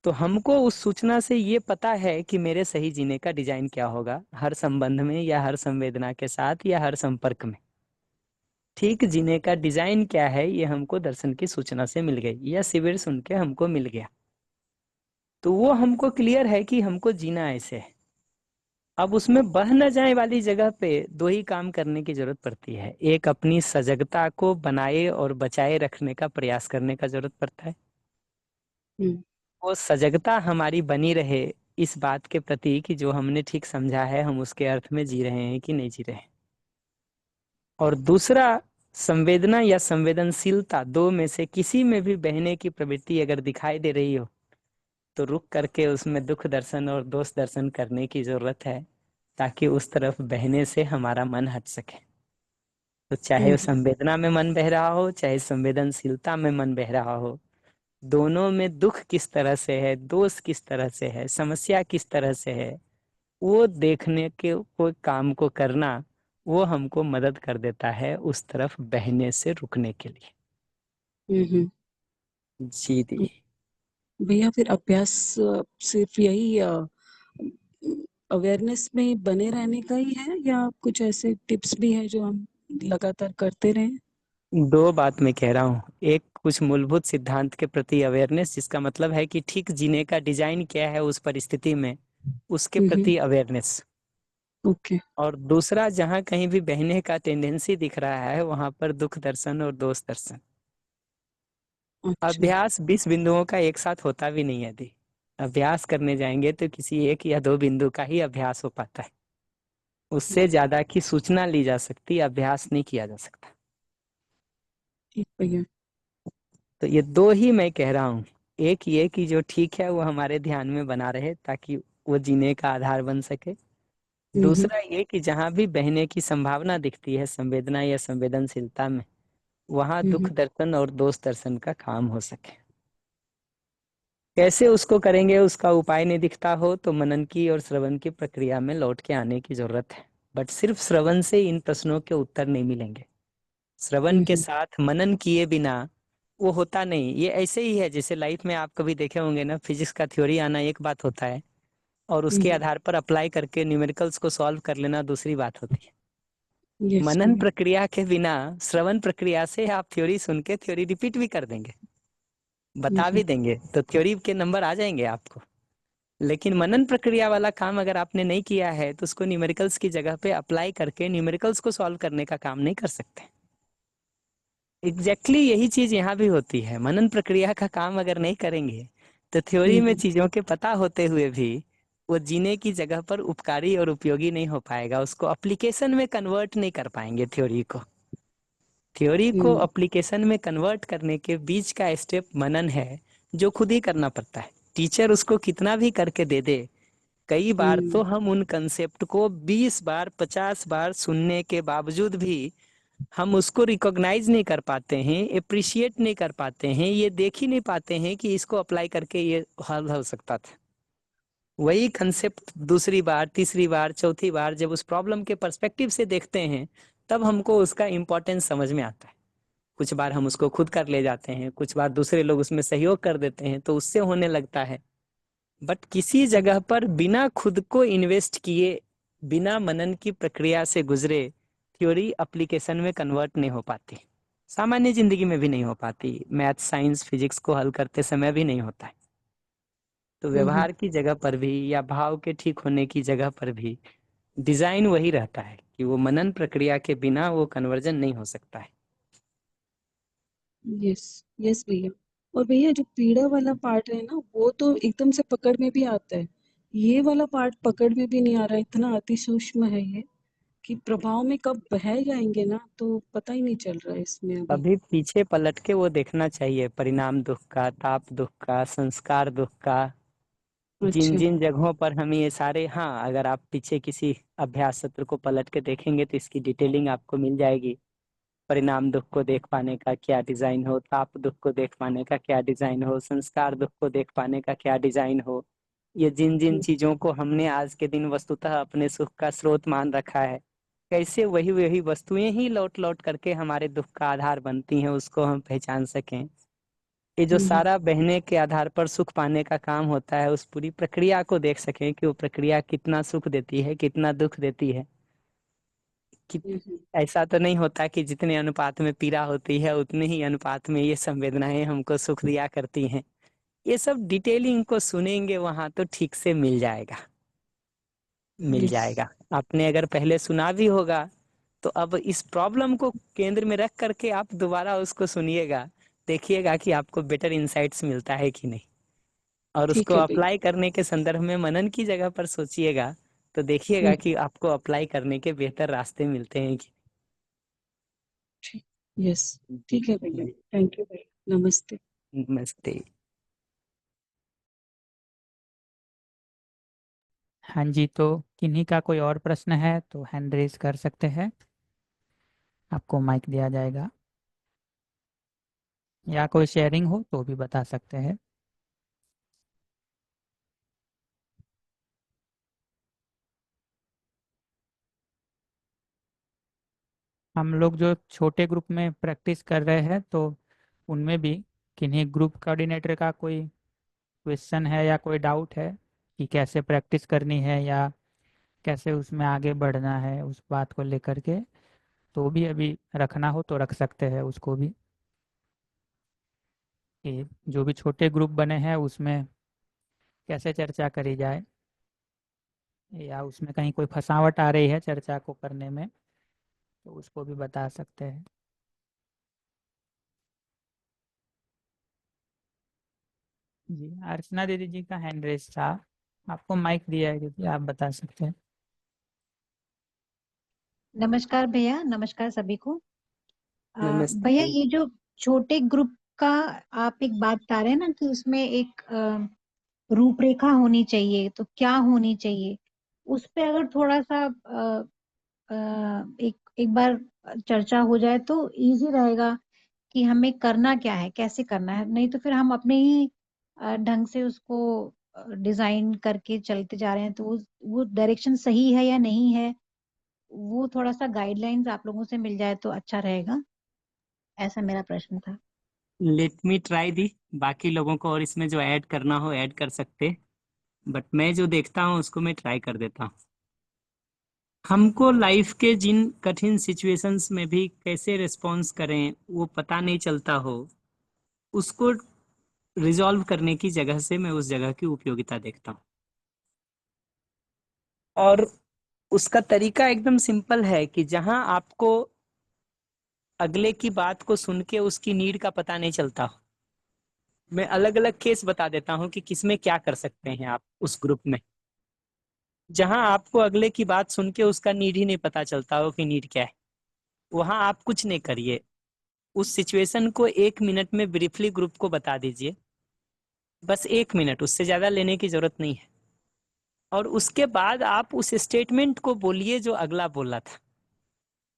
तो हमको उस सूचना से ये पता है कि मेरे सही जीने का डिजाइन क्या होगा, हर संबंध में या हर संवेदना के साथ या हर संपर्क में ठीक जीने का डिजाइन क्या है, ये हमको दर्शन की सूचना से मिल गई या शिविर सुन के हमको मिल गया। तो वो हमको क्लियर है कि हमको जीना ऐसे है। अब उसमें बह न जाए वाली जगह पे दो ही काम करने की जरूरत पड़ती है। एक, अपनी सजगता को बनाए और बचाए रखने का प्रयास करने का जरूरत पड़ता है। हम्म, वो सजगता हमारी बनी रहे इस बात के प्रति कि जो हमने ठीक समझा है हम उसके अर्थ में जी रहे हैं कि नहीं जी रहे हैं। और दूसरा, संवेदना या संवेदनशीलता, दो में से किसी में भी बहने की प्रवृत्ति अगर दिखाई दे रही हो तो रुक करके उसमें दुख दर्शन और दोष दर्शन करने की जरूरत है, ताकि उस तरफ बहने से हमारा मन हट सके। तो चाहे वो हम्म, संवेदना में मन बह रहा हो चाहे संवेदनशीलता में मन बह रहा हो, दोनों में दुख किस तरह से है, दोष किस तरह से है, समस्या किस तरह से है, वो देखने के को काम को करना, वो हमको मदद कर देता है उस तरफ बहने से रुकने के लिए। हम्म। जी दी। भैया फिर अभ्यास सिर्फ यही अवेयरनेस में बने रहने का ही है या कुछ ऐसे टिप्स भी हैं जो हम लगातार करते रहें? दो बात मैं कह रहा हूँ। एक, कुछ मूलभूत सिद्धांत के प्रति अवेयरनेस, जिसका मतलब है कि ठीक जीने का डिजाइन क्या है उस परिस्थिति में, उसके हम्म। प्रति अवेयरनेस। ओके। और दूसरा, जहाँ कहीं भी बहने का टेंडेंसी दिख रहा है वहां पर दुख दर्शन और दोष दर्शन। अच्छा। अभ्यास 20 बिंदुओं का एक साथ होता भी नहीं है दी। अभ्यास करने जाएंगे तो किसी एक या दो बिंदु का ही अभ्यास हो पाता है, उससे ज्यादा की सूचना ली जा सकती, अभ्यास नहीं किया जा सकता। ठीक भैया। तो ये दो ही मैं कह रहा हूँ। एक ये कि जो ठीक है वो हमारे ध्यान में बना रहे ताकि वो जीने का आधार बन सके। हम्म। दूसरा ये कि जहां भी बहने की संभावना दिखती है संवेदना या संवेदनशीलता में, वहां हम्म। दुख दर्शन और दोष दर्शन का काम हो सके। कैसे उसको करेंगे उसका उपाय नहीं दिखता हो तो मनन की और श्रवण की प्रक्रिया में लौट के आने की जरूरत है। बट सिर्फ श्रवण से इन प्रश्नों के उत्तर नहीं मिलेंगे। श्रवण के हम्म। साथ मनन किए बिना वो होता नहीं। ये ऐसे ही है जैसे लाइफ में आप कभी देखे होंगे ना, फिजिक्स का थ्योरी आना एक बात होता है और उसके हम्म। आधार पर अप्लाई करके न्यूमेरिकल्स को सॉल्व कर लेना दूसरी बात होती है। यस मनन भैया। प्रक्रिया के बिना श्रवण प्रक्रिया से आप थ्योरी सुन के थ्योरी रिपीट भी कर देंगे, बता भी हम्म। देंगे तो थ्योरी के नंबर आ जाएंगे आपको। लेकिन मनन प्रक्रिया वाला काम अगर आपने नहीं किया है तो उसको न्यूमेरिकल्स की जगह पे अप्लाई करके न्यूमेरिकल्स को सॉल्व करने का काम नहीं कर सकते। एग्जैक्टली यही चीज यहाँ भी होती है। मनन प्रक्रिया का काम अगर नहीं करेंगे तो थ्योरी में हम्म। चीजों के पता होते हुए भी वो जीने की जगह पर उपकारी और उपयोगी नहीं हो पाएगा, उसको एप्लीकेशन में कन्वर्ट नहीं कर पाएंगे। थ्योरी को हम्म। एप्लीकेशन में कन्वर्ट करने के बीच का स्टेप मनन है, जो खुद ही करना पड़ता है। टीचर उसको कितना भी करके दे दे, कई बार तो हम्म। हम उन कंसेप्ट को 20 बार 50 बार सुनने के बावजूद भी हम उसको रिकॉग्नाइज नहीं कर पाते हैं, अप्रिशिएट नहीं कर पाते हैं, ये देख ही नहीं पाते हैं कि इसको अप्लाई करके ये हल हो सकता था। वही कंसेप्ट दूसरी बार तीसरी बार चौथी बार जब उस प्रॉब्लम के पर्सपेक्टिव से देखते हैं तब हमको उसका इम्पोर्टेंस समझ में आता है। कुछ बार हम उसको खुद कर ले जाते हैं, कुछ बार दूसरे लोग उसमें सहयोग कर देते हैं तो उससे होने लगता है। बट किसी जगह पर बिना खुद को इन्वेस्ट किए, बिना मनन की प्रक्रिया से गुजरे थ्योरी एप्लीकेशन में कन्वर्ट नहीं हो पाती। सामान्य जिंदगी में भी नहीं हो पाती, मैथ साइंस फिजिक्स को हल करते समय भी नहीं होता है। तो हम्म। व्यवहार की जगह पर भी या भाव के ठीक होने की जगह पर भी डिजाइन वही रहता है कि वो मनन प्रक्रिया के बिना वो कन्वर्जन नहीं हो सकता है। यस। यस भैया। और भैया जो पीड़ा वाला पार्ट है ना, वो तो एकदम से पकड़ में भी आता है। ये वाला पार्ट पकड़ में भी नहीं आ रहा है, इतना अति सूक्ष्म है ये कि प्रभाव में कब बह जाएंगे ना, तो पता ही नहीं चल रहा है इसमें अभी। अभी पीछे पलट के वो देखना चाहिए, परिणाम दुख का, ताप दुख का, संस्कार दुख का, जिन अच्छा। जिन जगहों पर हम ये सारे, हाँ अगर आप पीछे किसी अभ्यास सत्र को पलट के देखेंगे तो इसकी डिटेलिंग आपको मिल जाएगी। परिणाम दुख को देख पाने का क्या डिजाइन हो, ताप दुख को देख पाने का क्या डिजाइन हो, संस्कार दुख को देख पाने का क्या डिजाइन हो। ये जिन जिन चीजों को हमने आज के दिन वस्तुतः अपने सुख का स्रोत मान रखा है, कैसे वही वही वस्तुएं ही लौट लौट करके हमारे दुख का आधार बनती हैं, उसको हम पहचान सकें। ये जो हम्म। सारा बहने के आधार पर सुख पाने का काम होता है, उस पूरी प्रक्रिया को देख सकें कि वो प्रक्रिया कितना सुख देती है कितना दुख देती है। कि हम्म। ऐसा तो नहीं होता कि जितने अनुपात में पीड़ा होती है उतने ही अनुपात में ये संवेदनाएं हमको सुख दिया करती हैं। ये सब डिटेलिंग को सुनेंगे वहां तो ठीक से मिल जाएगा। मिल यस। जाएगा। आपने अगर पहले सुना भी होगा तो अब इस प्रॉब्लम को केंद्र में रख करके आप दोबारा उसको सुनिएगा, देखिएगा कि आपको बेटर इंसाइट्स मिलता है कि नहीं। और उसको ठीक है भैया। अप्लाई करने के संदर्भ में मनन की जगह पर सोचिएगा तो देखिएगा हम्म। कि आपको अप्लाई करने के बेहतर रास्ते मिलते हैं कि ठीक। यस। नहीं। ठीक है भैया, जी, थैंक यू भैया, नमस्ते। नमस्ते। हाँ जी, तो किन्हीं का कोई और प्रश्न है तो हैंड रेज कर सकते हैं, आपको माइक दिया जाएगा। या कोई शेयरिंग हो तो भी बता सकते हैं। हम लोग जो छोटे ग्रुप में प्रैक्टिस कर रहे हैं तो उनमें भी किन्हीं ग्रुप कोऑर्डिनेटर का कोई क्वेश्चन है या कोई डाउट है कि कैसे प्रैक्टिस करनी है या कैसे उसमें आगे बढ़ना है, उस बात को लेकर के तो भी अभी रखना हो तो रख सकते हैं उसको भी, कि जो भी छोटे ग्रुप बने हैं उसमें कैसे चर्चा करी जाए या उसमें कहीं कोई फंसावट आ रही है चर्चा को करने में तो उसको भी बता सकते हैं। जी, अर्चना दीदी जी का हैंड रेस था, आपको माइक दिया है दीदी, आप बता सकते हैं। नमस्कार भैया, नमस्कार सभी को। भैया नमस्ते। ये जो छोटे ग्रुप का आप एक बात बता रहे हैं ना कि उसमें एक रूपरेखा होनी चाहिए, तो क्या होनी चाहिए उस पे अगर थोड़ा सा एक बार चर्चा हो जाए तो इजी रहेगा कि हमें करना क्या है, कैसे करना है। नहीं तो फिर हम अपने ही ढंग से उसको डिजाइन करके चलते जा रहे हैं, तो वो डायरेक्शन सही है या नहीं है, वो थोड़ा सा गाइडलाइंस आप लोगों से मिल जाए तो अच्छा रहेगा। ऐसा मेरा प्रश्न था। लेट मी ट्राई दी। बाकी लोगों को और इसमें जो ऐड करना हो ऐड कर सकते, बट मैं जो देखता हूँ उसको मैं ट्राई कर देता हूँ। हमको लाइफ के जिन कठिन सिचुएशंस में भी कैसे रिस्पॉन्स करें वो पता नहीं चलता हो, उसको रिजॉल्व करने की जगह से मैं उस जगह की उपयोगिता देखता हूँ। और उसका तरीका एकदम सिंपल है कि जहां आपको अगले की बात को सुन के उसकी नीड का पता नहीं चलता हो, मैं अलग अलग केस बता देता हूँ कि किसमें क्या कर सकते हैं आप उस ग्रुप में। जहां आपको अगले की बात सुन के उसका नीड ही नहीं पता चलता हो कि नीड क्या है, वहां आप कुछ नहीं करिए। उस सिचुएशन को 1 मिनट में ब्रीफली ग्रुप को बता दीजिए, बस 1 मिनट, उससे ज्यादा लेने की जरूरत नहीं है। और उसके बाद आप उस स्टेटमेंट को बोलिए जो अगला बोला था।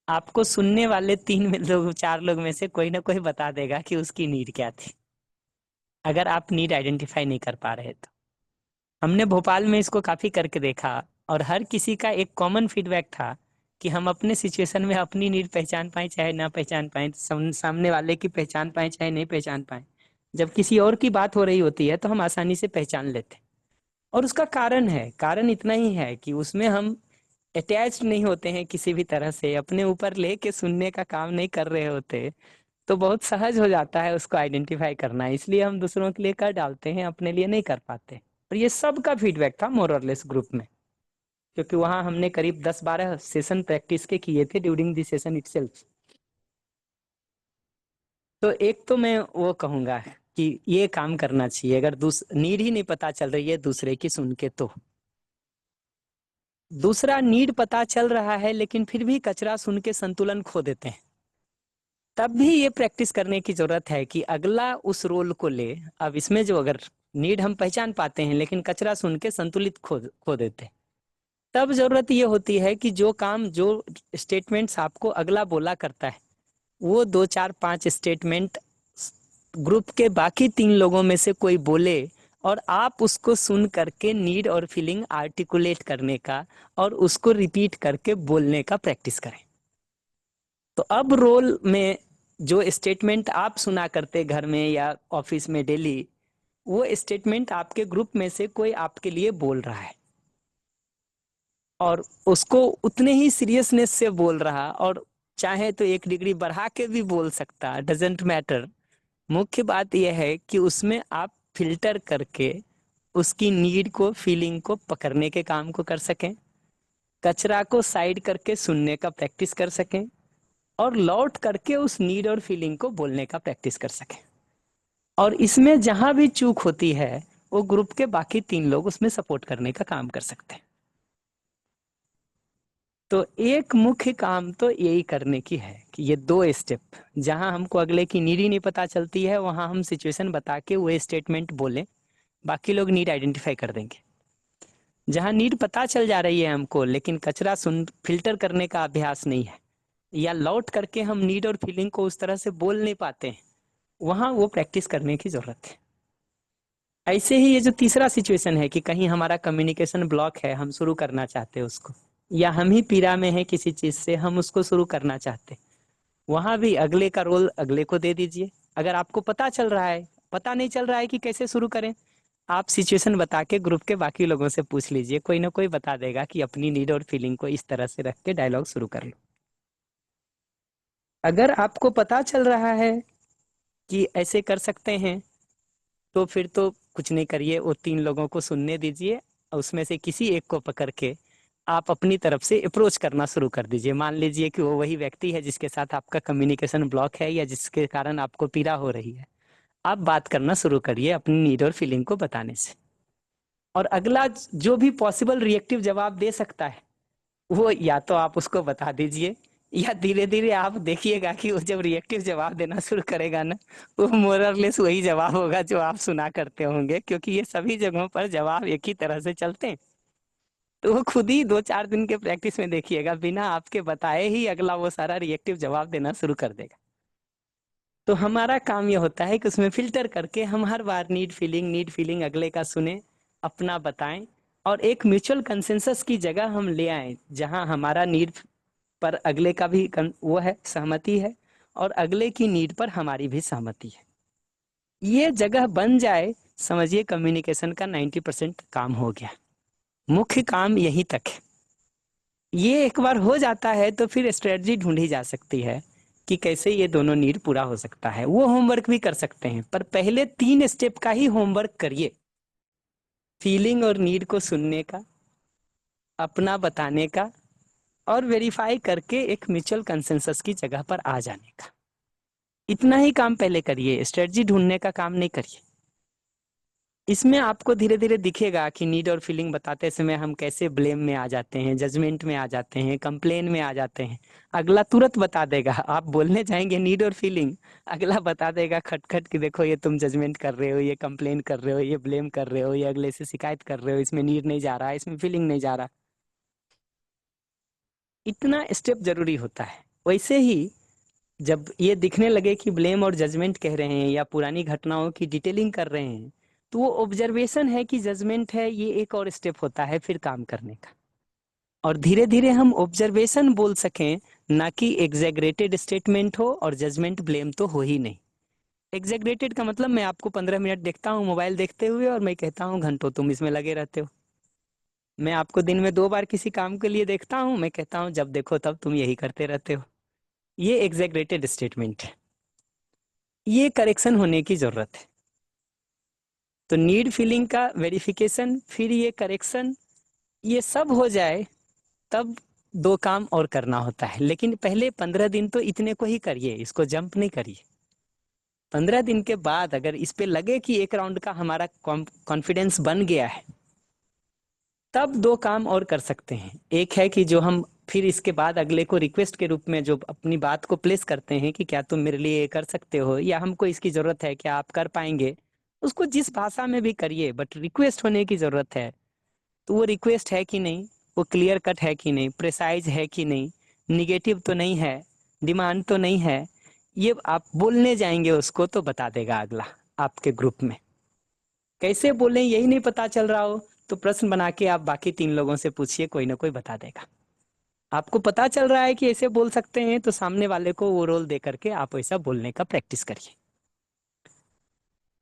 आपको सुनने वाले 3 लोग 4 लोग में से कोई ना कोई बता देगा कि उसकी नीड क्या थी, अगर आप नीड आइडेंटिफाई नहीं कर पा रहे तो। हमने भोपाल में इसको काफी करके देखा, और हर किसी का एक कॉमन फीडबैक था कि हम अपने सिचुएशन में अपनी नीड पहचान पाए चाहे ना पहचान पाए, सामने वाले की पहचान पाए चाहे नहीं पहचान पाए, जब किसी और की बात हो रही होती है तो हम आसानी से पहचान लेते हैं। और उसका कारण है, कारण इतना ही है कि उसमें हम अटैच नहीं होते हैं किसी भी तरह से, अपने ऊपर लेके सुनने का काम नहीं कर रहे होते, तो बहुत सहज हो जाता है उसको आइडेंटिफाई करना। इसलिए हम दूसरों के लिए कर डालते हैं, अपने लिए नहीं कर पाते। और ये सबका फीडबैक था मोर और लेस ग्रुप में, क्योंकि वहां हमने करीब 10-12 सेशन प्रैक्टिस के किए थे ड्यूरिंग द सेशन इटसेल्फ। तो एक तो मैं वो कहूंगा कि ये काम करना चाहिए अगर नीड ही नहीं पता चल रही है दूसरे की सुन के तो। दूसरा, नीड पता चल रहा है लेकिन फिर भी कचरा सुन के संतुलन खो देते हैं, तब भी ये प्रैक्टिस करने की जरूरत है कि अगला उस रोल को ले। अब इसमें जो अगर नीड हम पहचान पाते हैं लेकिन कचरा सुन के संतुलित खो देते हैं, तब जरूरत ये होती है कि जो काम, जो स्टेटमेंट्स आपको अगला बोला करता है, वो 2 4 5 स्टेटमेंट ग्रुप के बाकी 3 लोगों में से कोई बोले, और आप उसको सुन करके नीड और फीलिंग आर्टिकुलेट करने का और उसको रिपीट करके बोलने का प्रैक्टिस करें। तो अब रोल में जो स्टेटमेंट आप सुना करते घर में या ऑफिस में डेली, वो स्टेटमेंट आपके ग्रुप में से कोई आपके लिए बोल रहा है, और उसको उतने ही सीरियसनेस से बोल रहा, और चाहे तो 1 डिग्री बढ़ा के भी बोल सकता, डजेंट मैटर। मुख्य बात यह है कि उसमें आप फिल्टर करके उसकी नीड को, फीलिंग को पकड़ने के काम को कर सकें, कचरा को साइड करके सुनने का प्रैक्टिस कर सकें, और लौट करके उस नीड और फीलिंग को बोलने का प्रैक्टिस कर सकें। और इसमें जहां भी चूक होती है वो ग्रुप के बाकी 3 लोग उसमें सपोर्ट करने का काम कर सकते हैं। तो एक मुख्य काम तो यही करने की है कि ये 2 स्टेप, जहां हमको अगले की नीड ही नहीं पता चलती है वहां हम सिचुएशन बता के वो स्टेटमेंट बोलें, बाकी लोग नीड आइडेंटिफाई कर देंगे। जहां नीड पता चल जा रही है हमको लेकिन कचरा सुन फिल्टर करने का अभ्यास नहीं है, या लौट करके हम नीड और फीलिंग को उस तरह से बोल नहीं पाते हैं, वहां वो प्रैक्टिस करने की जरूरत है। ऐसे ही ये जो तीसरा सिचुएशन है कि कहीं हमारा कम्युनिकेशन ब्लॉक है, हम शुरू करना चाहते हैं उसको, या हम ही पीड़ा में है किसी चीज से, हम उसको शुरू करना चाहते हैं, वहां भी अगले का रोल अगले को दे दीजिए। अगर आपको पता चल रहा है, पता नहीं चल रहा है कि कैसे शुरू करें, आप सिचुएशन बता के ग्रुप के बाकी लोगों से पूछ लीजिए, कोई ना कोई बता देगा कि अपनी नीड और फीलिंग को इस तरह से रख के डायलॉग शुरू कर लो। अगर आपको पता चल रहा है कि ऐसे कर सकते हैं, तो फिर तो कुछ नहीं करिए, वो 3 लोगों को सुनने दीजिए, और उसमें से किसी एक को पकड़ के आप अपनी तरफ से अप्रोच करना शुरू कर दीजिए। मान लीजिए कि वो वही व्यक्ति है जिसके साथ आपका कम्युनिकेशन ब्लॉक है या जिसके कारण आपको पीड़ा हो रही है, आप बात करना शुरू करिए अपनी नीड और फीलिंग को बताने से। और अगला जो भी पॉसिबल रिएक्टिव जवाब दे सकता है वो या तो आप उसको बता दीजिए, या धीरे धीरे आप देखिएगा कि वो जब रिएक्टिव जवाब देना शुरू करेगा ना, वो मोरलेस वही जवाब होगा जो आप सुना करते होंगे, क्योंकि ये सभी जगहों पर जवाब एक ही तरह से चलते हैं। तो वो खुद ही 2-4 दिन के प्रैक्टिस में देखिएगा, बिना आपके बताए ही अगला वो सारा रिएक्टिव जवाब देना शुरू कर देगा। तो हमारा काम ये होता है कि उसमें फिल्टर करके हम हर बार नीड फीलिंग अगले का सुने, अपना बताएं, और एक म्यूचुअल कंसेंसस की जगह हम ले आए जहां हमारा नीड पर अगले का भी वो है, सहमति है, और अगले की नीड पर हमारी भी सहमति है। ये जगह बन जाए, समझिए कम्युनिकेशन का 90% काम हो गया। मुख्य काम यहीं तक है। ये एक बार हो जाता है तो फिर स्ट्रेटजी ढूंढी जा सकती है कि कैसे ये दोनों नीड पूरा हो सकता है। वो होमवर्क भी कर सकते हैं, पर पहले 3 स्टेप का ही होमवर्क करिए। फीलिंग और नीड को सुनने का, अपना बताने का, और वेरीफाई करके एक म्यूचुअल कंसेंसस की जगह पर आ जाने का। इतना ही काम पहले करिए, स्ट्रेटजी ढूंढने का काम नहीं करिए। इसमें आपको धीरे धीरे दिखेगा कि नीड और फीलिंग बताते समय हम कैसे ब्लेम में आ जाते हैं, जजमेंट में आ जाते हैं, कंप्लेन में आ जाते हैं। अगला तुरंत बता देगा, आप बोलने जाएंगे नीड और फीलिंग, अगला बता देगा खटखट कि देखो ये तुम जजमेंट कर रहे हो, ये कंप्लेन कर रहे हो, ये ब्लेम कर रहे हो, ये अगले से शिकायत कर रहे हो, इसमें नीड नहीं जा रहा है, इसमें फीलिंग नहीं जा रहा। इतना स्टेप जरूरी होता है। वैसे ही जब ये दिखने लगे कि ब्लेम और जजमेंट कह रहे हैं या पुरानी घटनाओं की डिटेलिंग कर रहे हैं, तो वो ऑब्जर्वेशन है कि जजमेंट है, ये एक और स्टेप होता है फिर काम करने का। और धीरे धीरे हम ऑब्जर्वेशन बोल सकें, ना कि एग्जैगरेटेड स्टेटमेंट हो, और जजमेंट ब्लेम तो हो ही नहीं। एग्जैगरेटेड का मतलब मैं आपको 15 मिनट देखता हूँ मोबाइल देखते हुए और मैं कहता हूँ घंटों तुम इसमें लगे रहते हो। मैं आपको दिन में 2 बार किसी काम के लिए देखता हूँ, मैं कहता हूँ जब देखो तब तुम यही करते रहते हो। ये एग्जैगरेटेड स्टेटमेंट है, ये करेक्शन होने की जरूरत है। तो नीड फीलिंग का वेरिफिकेशन, फिर ये करेक्शन, ये सब हो जाए तब 2 काम और करना होता है। लेकिन पहले 15 दिन तो इतने को ही करिए, इसको जंप नहीं करिए। 15 दिन के बाद अगर इस पे लगे कि एक राउंड का हमारा कॉन्फिडेंस बन गया है, तब 2 काम और कर सकते हैं। एक है कि जो हम फिर इसके बाद अगले को रिक्वेस्ट के रूप में जो अपनी बात को प्लेस करते हैं कि क्या तुम मेरे लिए ये कर सकते हो, या हमको इसकी जरूरत है, क्या आप कर पाएंगे, उसको जिस भाषा में भी करिए, बट रिक्वेस्ट होने की जरूरत है। तो वो रिक्वेस्ट है कि नहीं, वो क्लियर कट है कि नहीं, प्रिसाइज है कि नहीं, निगेटिव तो नहीं है, डिमांड तो नहीं है, ये आप बोलने जाएंगे उसको तो बता देगा अगला आपके ग्रुप में। कैसे बोलें यही नहीं पता चल रहा हो तो प्रश्न बना के आप बाकी 3 लोगों से पूछिए, कोई ना कोई बता देगा। आपको पता चल रहा है कि ऐसे बोल सकते हैं तो सामने वाले को वो रोल दे करके आप ऐसा बोलने का प्रैक्टिस करिए।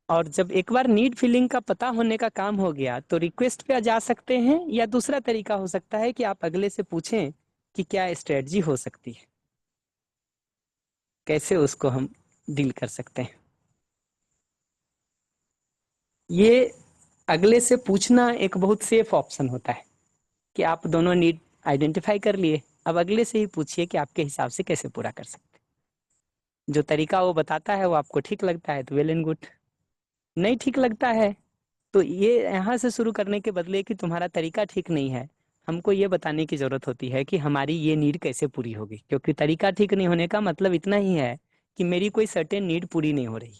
और जब एक बार नीड फीलिंग का पता होने का काम हो गया तो रिक्वेस्ट पे जा सकते हैं, या दूसरा तरीका हो सकता है कि आप अगले से पूछें कि क्या स्ट्रेटजी हो सकती है, कैसे उसको हम डील कर सकते हैं। ये अगले से पूछना एक बहुत सेफ ऑप्शन होता है कि आप दोनों नीड आइडेंटिफाई कर लिए, अब अगले से ही पूछिए कि आपके हिसाब से कैसे पूरा कर सकते हैं। जो तरीका वो बताता है वो आपको ठीक लगता है तो वेल एंड गुड, नहीं ठीक लगता है तो ये यहाँ से शुरू करने के बदले कि तुम्हारा तरीका ठीक नहीं है, हमको ये बताने की जरूरत होती है कि हमारी ये नीड कैसे पूरी होगी। क्योंकि तरीका ठीक नहीं होने का मतलब इतना ही है कि मेरी कोई सर्टेन नीड पूरी नहीं हो रही,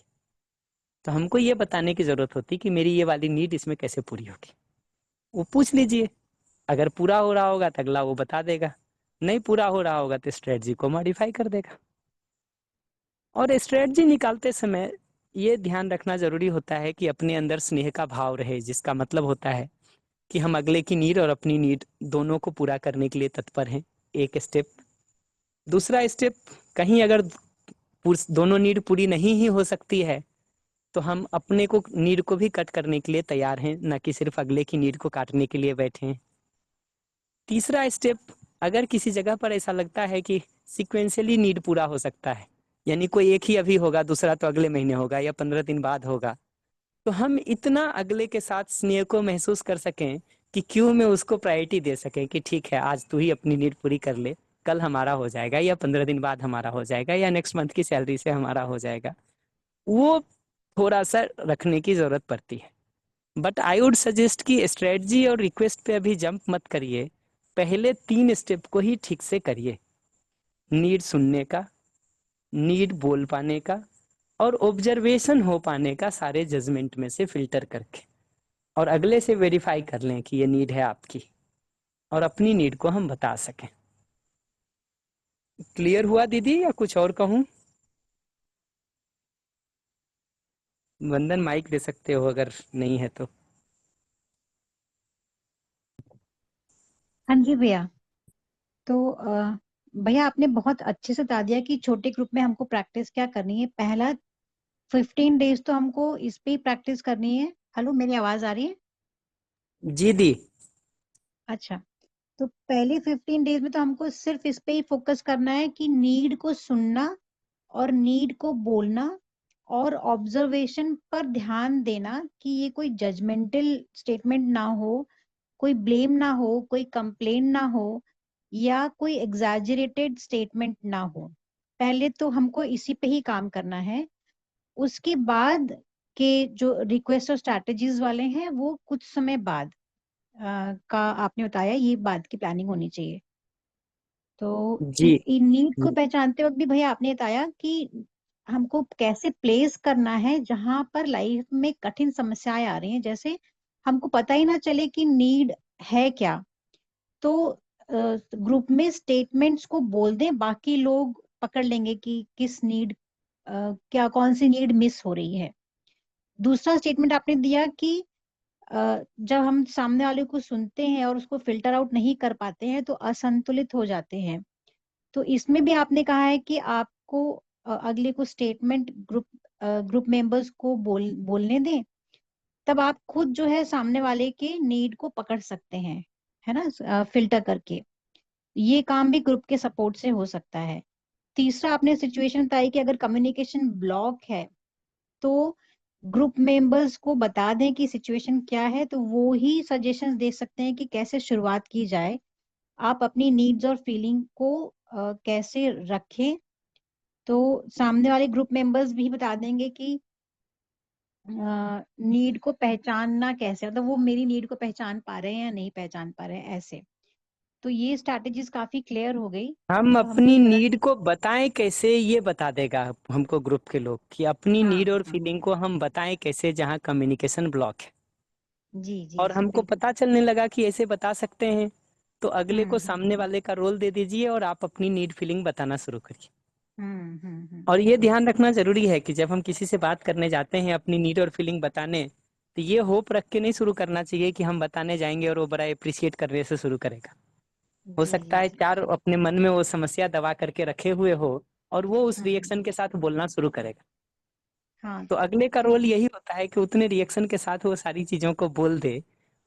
तो हमको ये बताने की जरूरत होती कि मेरी ये वाली नीड इसमें कैसे पूरी होगी। वो पूछ लीजिए, अगर पूरा हो रहा होगा तो अगला वो बता देगा, नहीं पूरा हो रहा होगा तो स्ट्रेटजी को मॉडिफाई कर देगा। और स्ट्रेटजी निकालते समय ये ध्यान रखना जरूरी होता है कि अपने अंदर स्नेह का भाव रहे, जिसका मतलब होता है कि हम अगले की नीड और अपनी नीड दोनों को पूरा करने के लिए तत्पर हैं। एक स्टेप। दूसरा स्टेप, कहीं अगर दोनों नीड पूरी नहीं ही हो सकती है तो हम अपने को नीड को भी कट करने के लिए तैयार हैं, ना कि सिर्फ अगले की नीड को काटने के लिए बैठे हैं। तीसरा स्टेप, अगर किसी जगह पर ऐसा लगता है कि सिक्वेंशियली नीड पूरा हो सकता है, यानी कोई एक ही अभी होगा, दूसरा तो अगले महीने होगा या 15 दिन बाद होगा, तो हम इतना अगले के साथ स्नेह को महसूस कर सकें कि क्यों में उसको प्रायोरिटी दे सकें कि ठीक है आज तू ही अपनी नीड पूरी कर ले, कल हमारा हो जाएगा, या 15 दिन बाद हमारा हो जाएगा, या नेक्स्ट मंथ की सैलरी से हमारा हो जाएगा। वो थोड़ा सा रखने की जरूरत पड़ती है। बट आई वुड सजेस्ट कि स्ट्रेटजी और रिक्वेस्ट पे अभी जंप मत करिए, पहले 3 स्टेप को ही ठीक से करिए। नीड सुनने का, नीड बोल पाने का, और ऑब्जर्वेशन हो पाने का, सारे जजमेंट में से फिल्टर करके, और अगले से वेरीफाई कर लें कि ये नीड है आपकी, और अपनी नीड को हम बता सकें। क्लियर हुआ दीदी, या कुछ और कहूँ? वंदन माइक दे सकते हो अगर नहीं है तो। हाँ जी भैया। तो भैया आपने बहुत अच्छे से बता दिया कि छोटे ग्रुप में हमको प्रैक्टिस क्या करनी है। पहला 15 डेज तो हमको इस पे ही प्रैक्टिस करनी है। हेलो, मेरी आवाज आ रही है? जी दी। अच्छा, तो पहले 15 डेज में तो हमको सिर्फ इस पे ही फोकस करना है कि नीड को सुनना और नीड को बोलना और ऑब्जर्वेशन पर ध्यान देना कि ये कोई जजमेंटल स्टेटमेंट ना हो, कोई ब्लेम ना हो, कोई कंप्लेन ना हो, या कोई एग्जैजरेटेड स्टेटमेंट ना हो। पहले तो हमको इसी पे ही काम करना है। उसके बाद के जो रिक्वेस्ट और स्ट्रैटेजीज वाले हैं वो कुछ समय बाद का आपने बताया, ये बाद की प्लानिंग होनी चाहिए। तो जी। इन नीड को पहचानते वक्त भी भैया आपने बताया कि हमको कैसे प्लेस करना है जहां पर लाइफ में कठिन समस्याएं आ रही हैं, जैसे हमको पता ही ना चले कि नीड है क्या। तो ग्रुप में स्टेटमेंट्स को बोल दें, बाकी लोग पकड़ लेंगे कि किस नीड, क्या कौन सी नीड मिस हो रही है। दूसरा स्टेटमेंट आपने दिया कि जब हम सामने वाले को सुनते हैं और उसको फिल्टर आउट नहीं कर पाते हैं तो असंतुलित हो जाते हैं। तो इसमें भी आपने कहा है कि आपको अगले को स्टेटमेंट ग्रुप मेंबर्स को बोलने दें, तब आप खुद जो है सामने वाले के नीड को पकड़ सकते हैं, है ना, फिल्टर करके। ये काम भी ग्रुप के सपोर्ट से हो सकता है। तीसरा आपने सिचुएशन बताई कि अगर कम्युनिकेशन ब्लॉक है तो ग्रुप मेंबर्स को बता दें कि सिचुएशन क्या है, तो वो ही सजेशंस दे सकते हैं कि कैसे शुरुआत की जाए। आप अपनी नीड्स और फीलिंग को कैसे रखें, तो सामने वाले ग्रुप मेंबर्स भी बता देंगे कि नीड को पहचानना कैसे, मतलब वो मेरी नीड को पहचान पा रहे हैं या नहीं पहचान पा रहे हैं, ऐसे। तो ये स्ट्रैटेजीज काफी क्लियर हो गई। हम हमको अपनी ये पता। नीड को बताएं कैसे, ये बता देगा हमको ग्रुप के लोग, कि अपनी हाँ नीड और हाँ। फीलिंग को हम बताएं कैसे जहाँ कम्युनिकेशन ब्लॉक है। जी जी और जी, हमको बिल्कुल। पता चलने लगा कि ऐसे बता सकते हैं, तो अगले को सामने हम्म वाले का रोल दे दीजिए और आप अपनी नीड फीलिंग बताना शुरू करिए। और ये बिल्कुल। ध्यान रखना जरूरी है कि जब हम किसी से बात करने जाते हैं अपनी नीड और फीलिंग बताने, तो ये होप रख के नहीं शुरू करना चाहिए कि हम बताने जाएंगे और वो बड़ा अप्रिशिएट करने से शुरू करेगा। हो जी सकता जी है जी। चार अपने मन में वो समस्या दबा करके रखे हुए हो, और वो उस हम्म रिएक्शन के साथ बोलना शुरू करेगा। हाँ। तो अगले का रोल यही होता है कि उतने रिएक्शन के साथ वो सारी चीजों को बोल दे,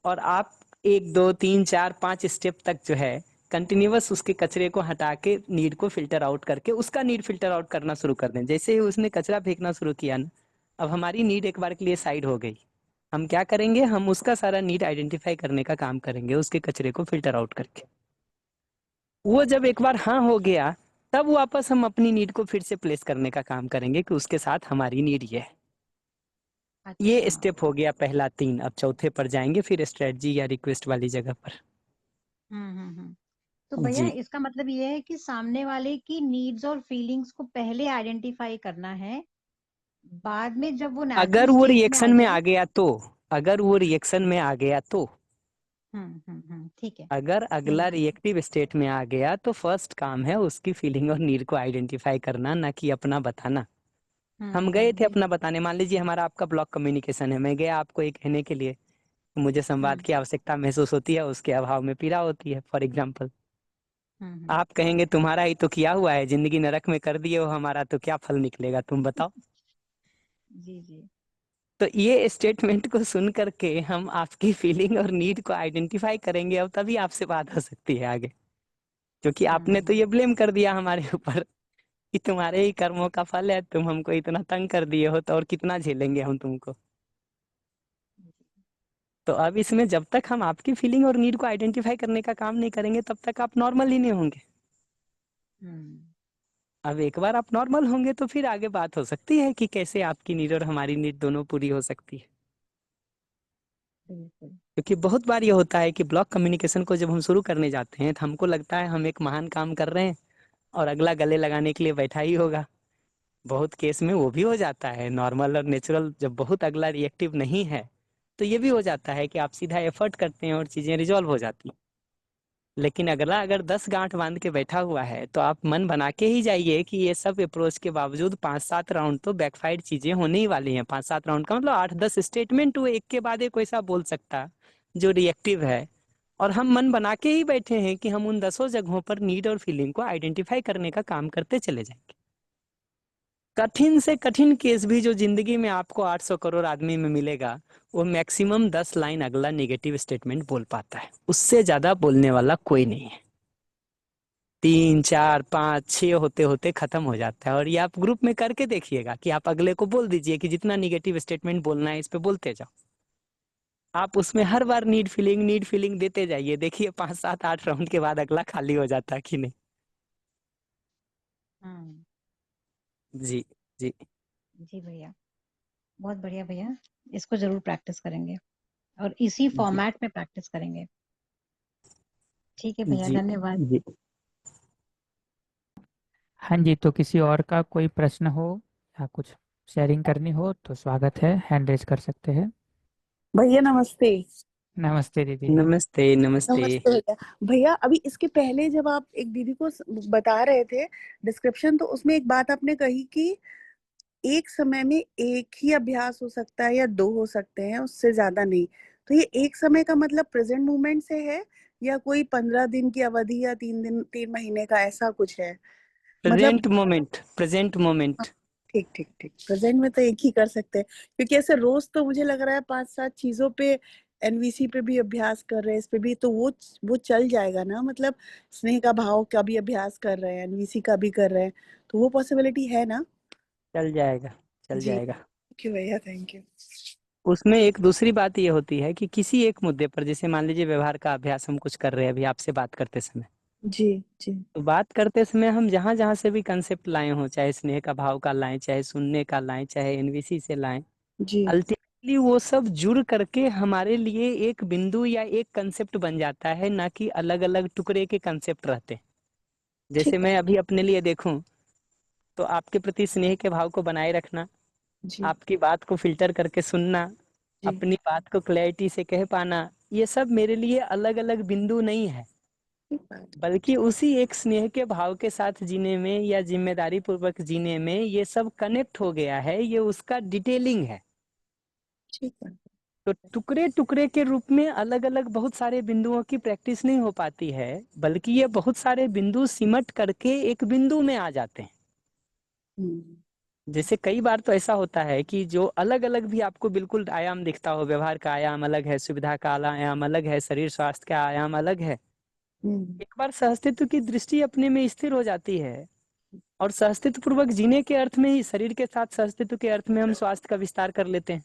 और आप 1 2 3 4 5 स्टेप तक जो है कंटिन्यूअस उसके कचरे को हटा के नीड को फिल्टर आउट करके उसका नीड फिल्टर आउट करना शुरू कर दें। जैसे ही उसने कचरा फेंकना शुरू किया ना, अब हमारी नीड एक बार के लिए साइड हो गई। हम क्या करेंगे, हम उसका सारा नीड आइडेंटिफाई करने का काम करेंगे, उसके कचरे को फिल्टर आउट करके। वो जब एक बार हाँ हो गया, तब वापस हम अपनी नीड को फिर से प्लेस करने का काम करेंगे कि उसके साथ हमारी नीड ये है। ये अच्छा। स्टेप हो गया पहला 3। अब चौथे पर जाएंगे फिर स्ट्रेटजी या रिक्वेस्ट वाली जगह पर। तो भैया जी। इसका मतलब ये है कि सामने वाले की नीड्स और फीलिंग्स को पहले आइडेंटिफाई करना है, बाद में जब वो नेचुरल अगर वो स्टेट में आ रिएक्शन में जाए। आ गया तो, अगर वो रिएक्शन में आ गया तो, ठीक है। अगर अगला रिएक्टिव स्टेट में आ गया तो फर्स्ट काम है उसकी फीलिंग और नीड को आइडेंटिफाई करना, ना कि अपना बताना। हम गए थे अपना बिल्कुल। बताने, मान लीजिए हमारा आपका ब्लॉक कम्युनिकेशन है, मैं गया आपको ये कहने के लिए मुझे संवाद हम्म की आवश्यकता महसूस होती है, उसके अभाव में पीड़ा होती है, फॉर एग्जाम्पल। हम्म। आप कहेंगे तुम्हारा ही तो किया हुआ है, जिंदगी नरक में कर दिए हो, हमारा तो क्या फल निकलेगा, तुम बताओ। जी जी। तो ये स्टेटमेंट को सुन करके हम आपकी फीलिंग और नीड को आइडेंटिफाई करेंगे, अब तभी आपसे बात हो सकती है आगे। क्योंकि आपने तो हम्म। ये ब्लेम कर दिया हमारे ऊपर कि तुम्हारे ही कर्मों का फल है, तुम हमको इतना तंग कर दिए हो, तो और कितना झेलेंगे हम तुमको। तो अब इसमें जब तक हम आपकी फीलिंग और नीड को आइडेंटिफाई करने का काम नहीं करेंगे, तब तक आप नॉर्मल ही नहीं होंगे। हम्म अब एक बार आप नॉर्मल होंगे तो फिर आगे बात हो सकती है कि कैसे आपकी नीड और हमारी नीड दोनों पूरी हो सकती है। बिल्कुल। क्योंकि बहुत बार ये होता है कि ब्लॉक कम्युनिकेशन को जब हम शुरू करने जाते हैं तो हमको लगता है हम एक महान काम कर रहे हैं और अगला गले लगाने के लिए बैठा ही होगा। बहुत केस में वो भी हो जाता है, नॉर्मल और नेचुरल जब बहुत अगला रिएक्टिव नहीं है तो ये भी हो जाता है कि आप सीधा एफर्ट करते हैं और चीजें रिजॉल्व हो जाती हैं। लेकिन अगला अगर 10 गांठ बांध के बैठा हुआ है तो आप मन बना के ही जाइए कि ये सब अप्रोच के बावजूद 5-7 राउंड तो बैकफाइड चीजें होने ही वाली हैं। 5-7 राउंड का मतलब 8-10 स्टेटमेंट वो एक के बाद एक वैसा बोल सकता जो रिएक्टिव है, और हम मन बना के ही बैठे हैं कि हम उन 10 जगहों पर नीड और फीलिंग को आइडेंटिफाई करने का काम करते चले जाएंगे। कठिन से कठिन केस भी जो जिंदगी में आपको 800 करोड़ आदमी में मिलेगा वो मैक्सिमम 10 लाइन अगला नेगेटिव स्टेटमेंट बोल पाता है, उससे ज्यादा बोलने वाला कोई नहीं है। 3, 4, 5, 6 होते होते खत्म हो जाता है। और ये आप ग्रुप में करके देखिएगा कि आप अगले को बोल दीजिए कि जितना निगेटिव स्टेटमेंट बोलना है इस पे बोलते जाओ। आप उसमें हर बार नीड फीलिंग देते जाइए, देखिए 5, 7, 8 राउंड के बाद अगला खाली हो जाता है कि नहीं। हम्म। जी जी जी भैया, बहुत बढ़िया भैया, इसको जरूर प्रैक्टिस करेंगे और इसी जी फॉर्मेट में प्रैक्टिस करेंगे। ठीक है भैया, जी धन्यवाद। जी। हाँ जी, तो किसी और का कोई प्रश्न हो या कुछ शेयरिंग करनी हो तो स्वागत है, हैंड रेज कर सकते हैं। भैया नमस्ते। नमस्ते दीदी। नमस्ते नमस्ते। नमस्ते भैया। भैया अभी इसके पहले जब आप एक दीदी को बता रहे थे डिस्क्रिप्शन, तो उसमें एक बात आपने कही कि एक समय में एक ही अभ्यास हो सकता है या दो हो सकते हैं, उससे ज्यादा नहीं। तो ये एक समय का मतलब प्रेजेंट मोमेंट से है या कोई 15 दिन की अवधि या 3 दिन 3 महीने का ऐसा कुछ है? मतलब प्रेजेंट हाँ, मोमेंट। ठीक ठीक ठीक, प्रेजेंट में तो एक ही कर सकते हैं। क्योंकि ऐसे रोज तो मुझे लग रहा है 5-7 चीजों पे, एनवीसी पे भी अभ्यास कर रहे हैं, इस पे भी, तो वो चल जाएगा ना? मतलब स्नेह का भाव का भी अभ्यास कर रहे हैं, एनवीसी का भी कर रहे हैं, तो वो पॉसिबिलिटी है ना? चल जाएगा, चल जी, जाएगा। थैंक यू भैया, थैंक यू। उसमें एक दूसरी बात ये होती है कि किसी एक मुद्दे पर, जैसे मान लीजिए व्यवहार का अभ्यास हम कुछ कर रहे हैं अभी आपसे बात करते समय, जी जी तो बात करते समय हम जहां जहां से भी कंसेप्ट लाए हों, चाहे स्नेह का भाव का लाएं, चाहे सुनने का लाएं, चाहे एनवीसी से लाएं, जी। अल्टीमेटली वो सब जुड़ करके हमारे लिए एक बिंदु या एक कंसेप्ट बन जाता है, ना कि अलग अलग टुकड़े के कंसेप्ट रहते हैं। जैसे ठीक। मैं अभी अपने लिए देखूं तो आपके प्रति स्नेह के भाव को बनाए रखना, जी आपकी बात को फिल्टर करके सुनना, जी। अपनी बात को क्लैरिटी से कह पाना, ये सब मेरे लिए अलग अलग बिंदु नहीं है, ठीक बात। बल्कि उसी एक स्नेह के भाव के साथ जीने में या जिम्मेदारी पूर्वक जीने में ये सब कनेक्ट हो गया है, ये उसका डिटेलिंग है। ठीक बात। तो टुकड़े टुकड़े के रूप में अलग अलग बहुत सारे बिंदुओं की प्रैक्टिस नहीं हो पाती है, बल्कि ये बहुत सारे बिंदु सिमट करके एक बिंदु में आ जाते हैं। हम्म जैसे कई बार तो ऐसा होता है कि जो अलग अलग भी आपको बिल्कुल आयाम दिखता हो, व्यवहार का आयाम अलग है, सुविधा का आयाम अलग है, शरीर स्वास्थ्य का आयाम अलग है, हम्म एक बार सहअस्तित्व की दृष्टि अपने में स्थिर हो जाती है और सहअस्तित्व पूर्वक जीने के अर्थ में ही, शरीर के साथ सहअस्तित्व के अर्थ में हम स्वास्थ्य का विस्तार कर लेते हैं,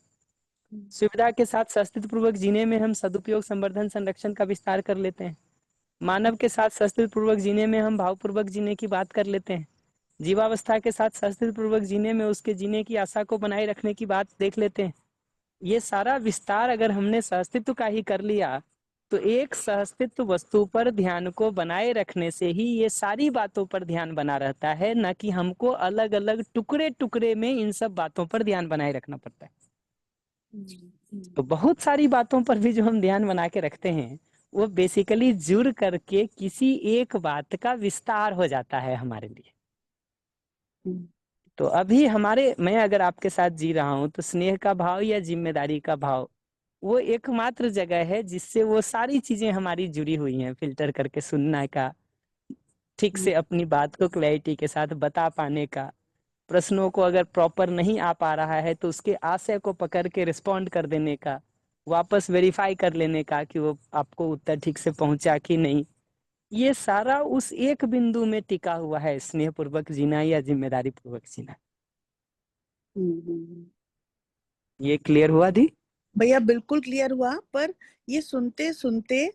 सुविधा के साथ सहअस्तित्व पूर्वक जीने में हम सदुपयोग संवर्धन संरक्षण का विस्तार कर लेते हैं, मानव के साथ सहअस्तित्व पूर्वक जीने में हम भावपूर्वक जीने की बात कर लेते हैं, जीवावस्था के साथ सहअस्तित्व पूर्वक जीने में उसके जीने की आशा को बनाए रखने की बात देख लेते हैं। ये सारा विस्तार अगर हमने सहअस्तित्व का ही कर लिया तो एक सहअस्तित्व वस्तु पर ध्यान को बनाए रखने से ही ये सारी बातों पर ध्यान बना रहता है, न कि हमको अलग अलग टुकड़े टुकड़े में इन सब बातों पर ध्यान बनाए रखना पड़ता है। तो बहुत सारी बातों पर भी जो हम ध्यान बना के रखते हैं वो बेसिकली जुड़ करके किसी एक बात का विस्तार हो जाता है हमारे लिए। हम्म तो अभी हमारे, मैं अगर आपके साथ जी रहा हूं तो स्नेह का भाव या जिम्मेदारी का भाव वो एकमात्र जगह है जिससे वो सारी चीजें हमारी जुड़ी हुई हैं, फिल्टर करके सुनने का, ठीक हम्म से अपनी बात को क्लैरिटी के साथ बता पाने का, प्रश्नों को अगर प्रॉपर नहीं आ पा रहा है तो उसके आशय को पकड़ के रिस्पॉन्ड कर देने का, वापस वेरीफाई कर लेने का कि वो आपको उत्तर ठीक से पहुंचा कि नहीं, ये सारा उस एक बिंदु में टिका हुआ है, स्नेह पूर्वक जीना या जिम्मेदारी पूर्वक जीना। हम्म। ये क्लियर हुआ दी? भैया बिल्कुल क्लियर हुआ, पर ये सुनते सुनते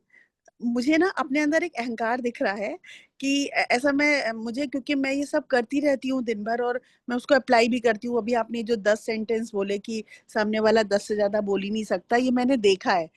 मुझे ना अपने अंदर एक अहंकार दिख रहा है कि ऐसा मुझे, क्योंकि मैं ये सब करती रहती हूँ दिन भर और मैं उसको अप्लाई भी करती हूँ। अभी आपने जो 10 सेंटेंस बोले कि सामने वाला 10 से ज्यादा बोल ही नहीं सकता, ये मैंने देखा है।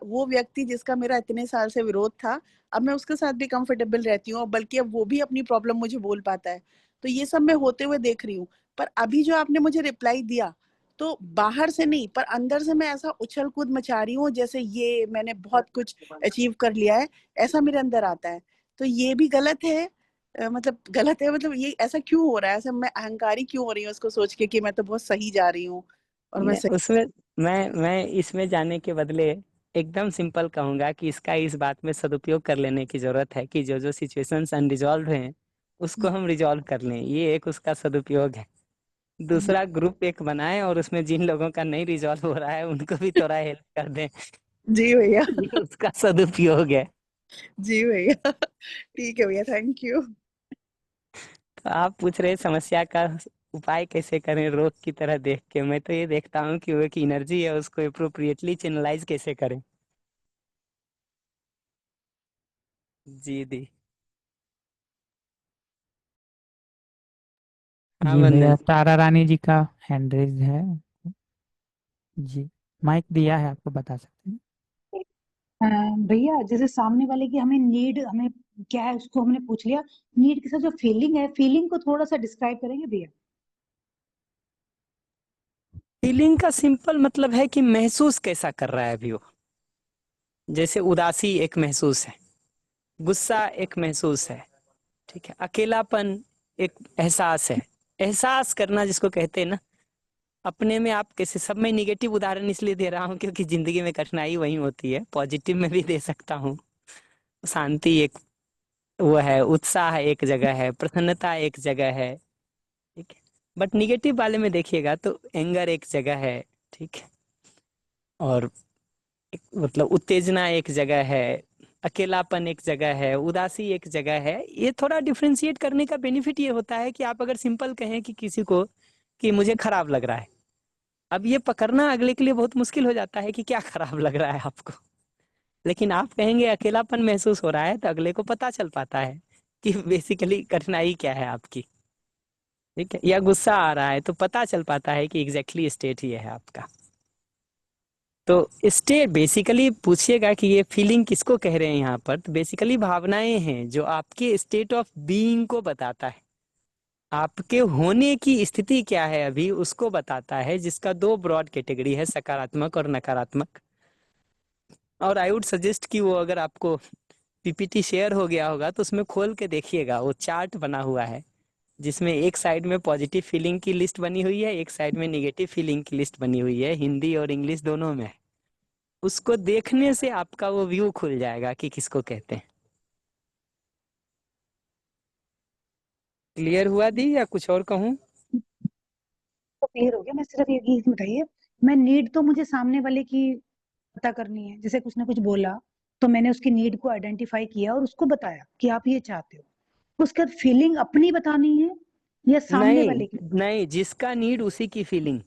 वो व्यक्ति जिसका मेरा इतने साल से विरोध था, अब मैं उसके साथ भी कंफर्टेबल रहती हूँ, बल्कि अब वो भी अपनी प्रॉब्लम मुझे बोल पाता है। तो ये सब मैं होते हुए देख रही हूँ। पर अभी जो आपने मुझे रिप्लाई दिया, तो बाहर से नहीं पर अंदर से मैं ऐसा उछल कूद मचा रही हूँ जैसे ये मैंने बहुत कुछ अचीव कर लिया है, ऐसा मेरे अंदर आता है। तो ये भी गलत है। मतलब गलत है, मतलब ये ऐसा क्यों हो रहा है? ऐसा मैं अहंकारी क्यों हो रही हूँ उसको सोच के कि मैं तो बहुत सही जा रही हूँ और मैं सही। उसमें मैं इसमें जाने के बदले एकदम सिंपल कहूंगा कि इसका इस बात में सदुपयोग कर लेने की जरूरत है कि जो जो सिचुएशंस अनरिजॉल्व हैं उसको हम रिजॉल्व कर लें, ये एक उसका सदुपयोग है। दूसरा, ग्रुप एक बनाएं और उसमें जिन लोगों का नहीं रिजॉल्व हो रहा है उनको भी थोड़ा हेल्प कर दें। जी भैया। ये उसका सदुपयोग है। जी भैया। ठीक है भैया, थैंक यू। तो आप पूछ रहे समस्या का उपाय कैसे करें रोग की तरह देख के, मैं तो ये देखता हूँ कि वो एक एनर्जी है, उसको अप्रोप्रिएटली चैनलाइज कैसे करें। जी दी। हाँ जी वंदना। भैया, तारा रानी जी का हैंड रेज है। जी, माइक दिया है, आपको बता सकते हैं। भैया जैसे सामने वाले की हमें नीड, हमें क्या है उसको हमने पूछ लिया, नीड के साथ जो फीलिंग है, फीलिंग को थोड़ा सा डिस्क्राइब करेंगे भैया? फीलिंग का सिंपल मतलब है कि महसूस कैसा कर रहा है अभी वो। जैसे उदासी एक महसूस है, गुस्सा एक महसूस है, ठीक है, अकेलापन एक एहसास है। एहसास करना जिसको कहते हैं ना, अपने में आप कैसे, सब में निगेटिव उदाहरण इसलिए दे रहा हूँ क्योंकि जिंदगी में कठिनाई वही होती है, पॉजिटिव में भी दे सकता हूँ। शांति एक वो है, उत्साह एक जगह है, प्रसन्नता एक जगह है, ठीक है। बट निगेटिव वाले में देखिएगा तो एंगर एक जगह है, ठीक है, और मतलब उत्तेजना एक जगह है, अकेलापन एक जगह है, उदासी एक जगह है। ये थोड़ा डिफ्रेंशिएट करने का बेनिफिट ये होता है कि आप अगर सिंपल कहें कि किसी को कि मुझे खराब लग रहा है, अब ये पकड़ना अगले के लिए बहुत मुश्किल हो जाता है कि क्या खराब लग रहा है आपको। लेकिन आप कहेंगे अकेलापन महसूस हो रहा है, तो अगले को पता चल पाता है कि बेसिकली कठिनाई क्या है आपकी, ठीक है। या गुस्सा आ रहा है तो पता चल पाता है कि एग्जैक्टली स्टेट ये है आपका। तो स्टेट बेसिकली पूछिएगा कि ये फीलिंग किसको कह रहे हैं यहाँ पर, तो बेसिकली भावनाएं हैं जो आपके स्टेट ऑफ बीइंग को बताता है। आपके होने की स्थिति क्या है अभी उसको बताता है, जिसका दो ब्रॉड कैटेगरी है, सकारात्मक और नकारात्मक। और आई वुड सजेस्ट कि वो अगर आपको पीपीटी शेयर हो गया होगा तो उसमें खोल के देखिएगा, वो चार्ट बना हुआ है जिसमें एक साइड में पॉजिटिव फीलिंग की लिस्ट बनी हुई है, एक साइड में निगेटिव फीलिंग की लिस्ट बनी हुई है, हिंदी और इंग्लिश दोनों में। उसको देखने से आपका वो व्यू खुल जाएगा कि किसको कहते हैं। क्लियर हुआ दी या कुछ और कहूँ? तो क्लियर हो गया। मैं सिर्फ ये चीज बताइए, मैं नीड तो मुझे सामने वाले की पता करनी है, जैसे कुछ ना कुछ बोला तो मैंने उसकी नीड को आइडेंटिफाई किया और उसको बताया कि आप ये चाहते हो। उसके बाद फीलिंग अपनी बतानी है या सामने नहीं वाले की? नहीं, जिसका नीड उसी की फीलिंग।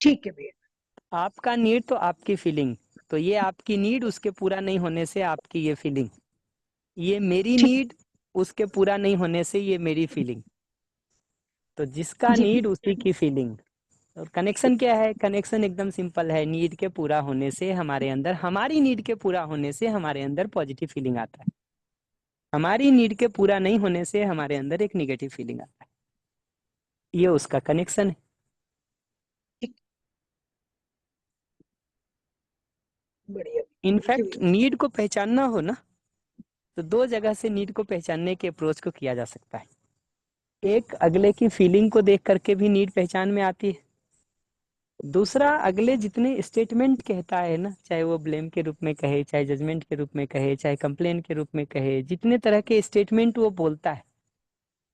ठीक है भैया। आपका नीड तो आपकी फीलिंग, तो ये आपकी नीड उसके पूरा नहीं होने से आपकी ये फीलिंग, ये मेरी ठीक। नीड उसके पूरा नहीं होने से ये मेरी फीलिंग। तो जिसका जी। नीड उसी की फीलिंग। और कनेक्शन क्या है? कनेक्शन एकदम सिंपल है, नीड के पूरा होने से हमारे अंदर, हमारी नीड के पूरा होने से हमारे अंदर पॉजिटिव फीलिंग आता है, हमारी नीड के पूरा नहीं होने से हमारे अंदर एक निगेटिव फीलिंग आता है। ये उसका कनेक्शन है। ठीक। बढ़िया। थैंक यू इनफैक्ट भैया। नीड को पहचानना हो ना, तो दो जगह से नीड को पहचानने के अप्रोच को किया जा सकता है। एक, अगले की फीलिंग को देख करके भी नीड पहचान में आती है। दूसरा, अगले जितने स्टेटमेंट कहता है ना, चाहे वो ब्लेम के रूप में कहे, चाहे जजमेंट के रूप में कहे, चाहे कंप्लेन के रूप में कहे, जितने तरह के स्टेटमेंट वो बोलता है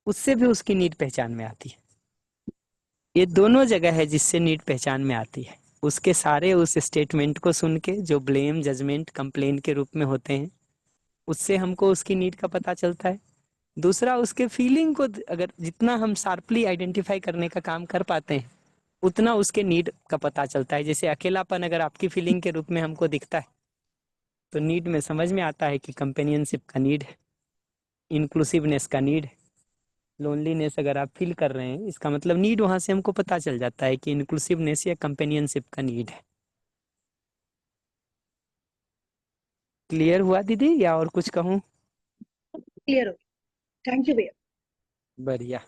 उससे भी उसकी नीड पहचान में आती है। ये दोनों जगह है जिससे नीड पहचान में आती है। उसके सारे उस स्टेटमेंट को सुन के जो ब्लेम जजमेंट कंप्लेन के रूप में होते हैं, उससे हमको उसकी नीड का पता चलता है। दूसरा, उसके फीलिंग को अगर जितना हम शार्पली आइडेंटिफाई करने का काम कर पाते हैं उतना उसके नीड का पता चलता है। जैसे अकेलापन अगर आपकी फीलिंग के रूप में हमको दिखता है तो नीड में समझ में आता है कि कंपेनियनशिप का नीड है। इंक्लूसिवनेस का नीड, लोनलीनेस अगर आप फील कर रहे हैं, इसका मतलब नीड वहां से हमको पता चल जाता है कि इंक्लूसिवनेस या कंपेनियनशिप का नीड है। क्लियर हुआ दीदी या और कुछ कहूँ? क्लियर हो गया, थैंक यू भैया। बढ़िया।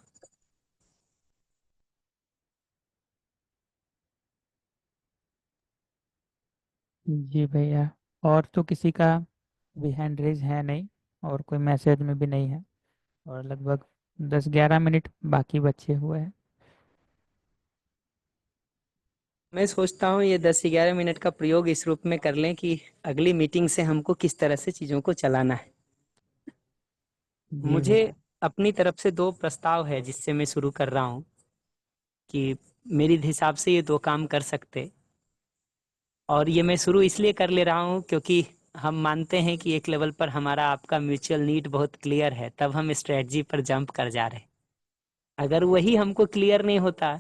जी भैया, और तो किसी का भी हैंड रेज है नहीं, और कोई मैसेज में भी नहीं है, और लगभग 10-11 मिनट बाकी बचे हुए हैं। मैं सोचता हूँ ये 10-11 मिनट का प्रयोग इस रूप में कर लें कि अगली मीटिंग से हमको किस तरह से चीजों को चलाना है। जी मुझे भैया। अपनी तरफ से 2 प्रस्ताव है जिससे मैं शुरू कर रहा हूँ कि मेरे हिसाब से ये 2 काम कर सकते, और ये मैं शुरू इसलिए कर ले रहा हूँ क्योंकि हम मानते हैं कि एक लेवल पर हमारा आपका म्यूचुअल नीड बहुत क्लियर है, तब हम स्ट्रेटजी पर जंप कर जा रहे हैं। अगर वही हमको क्लियर नहीं होता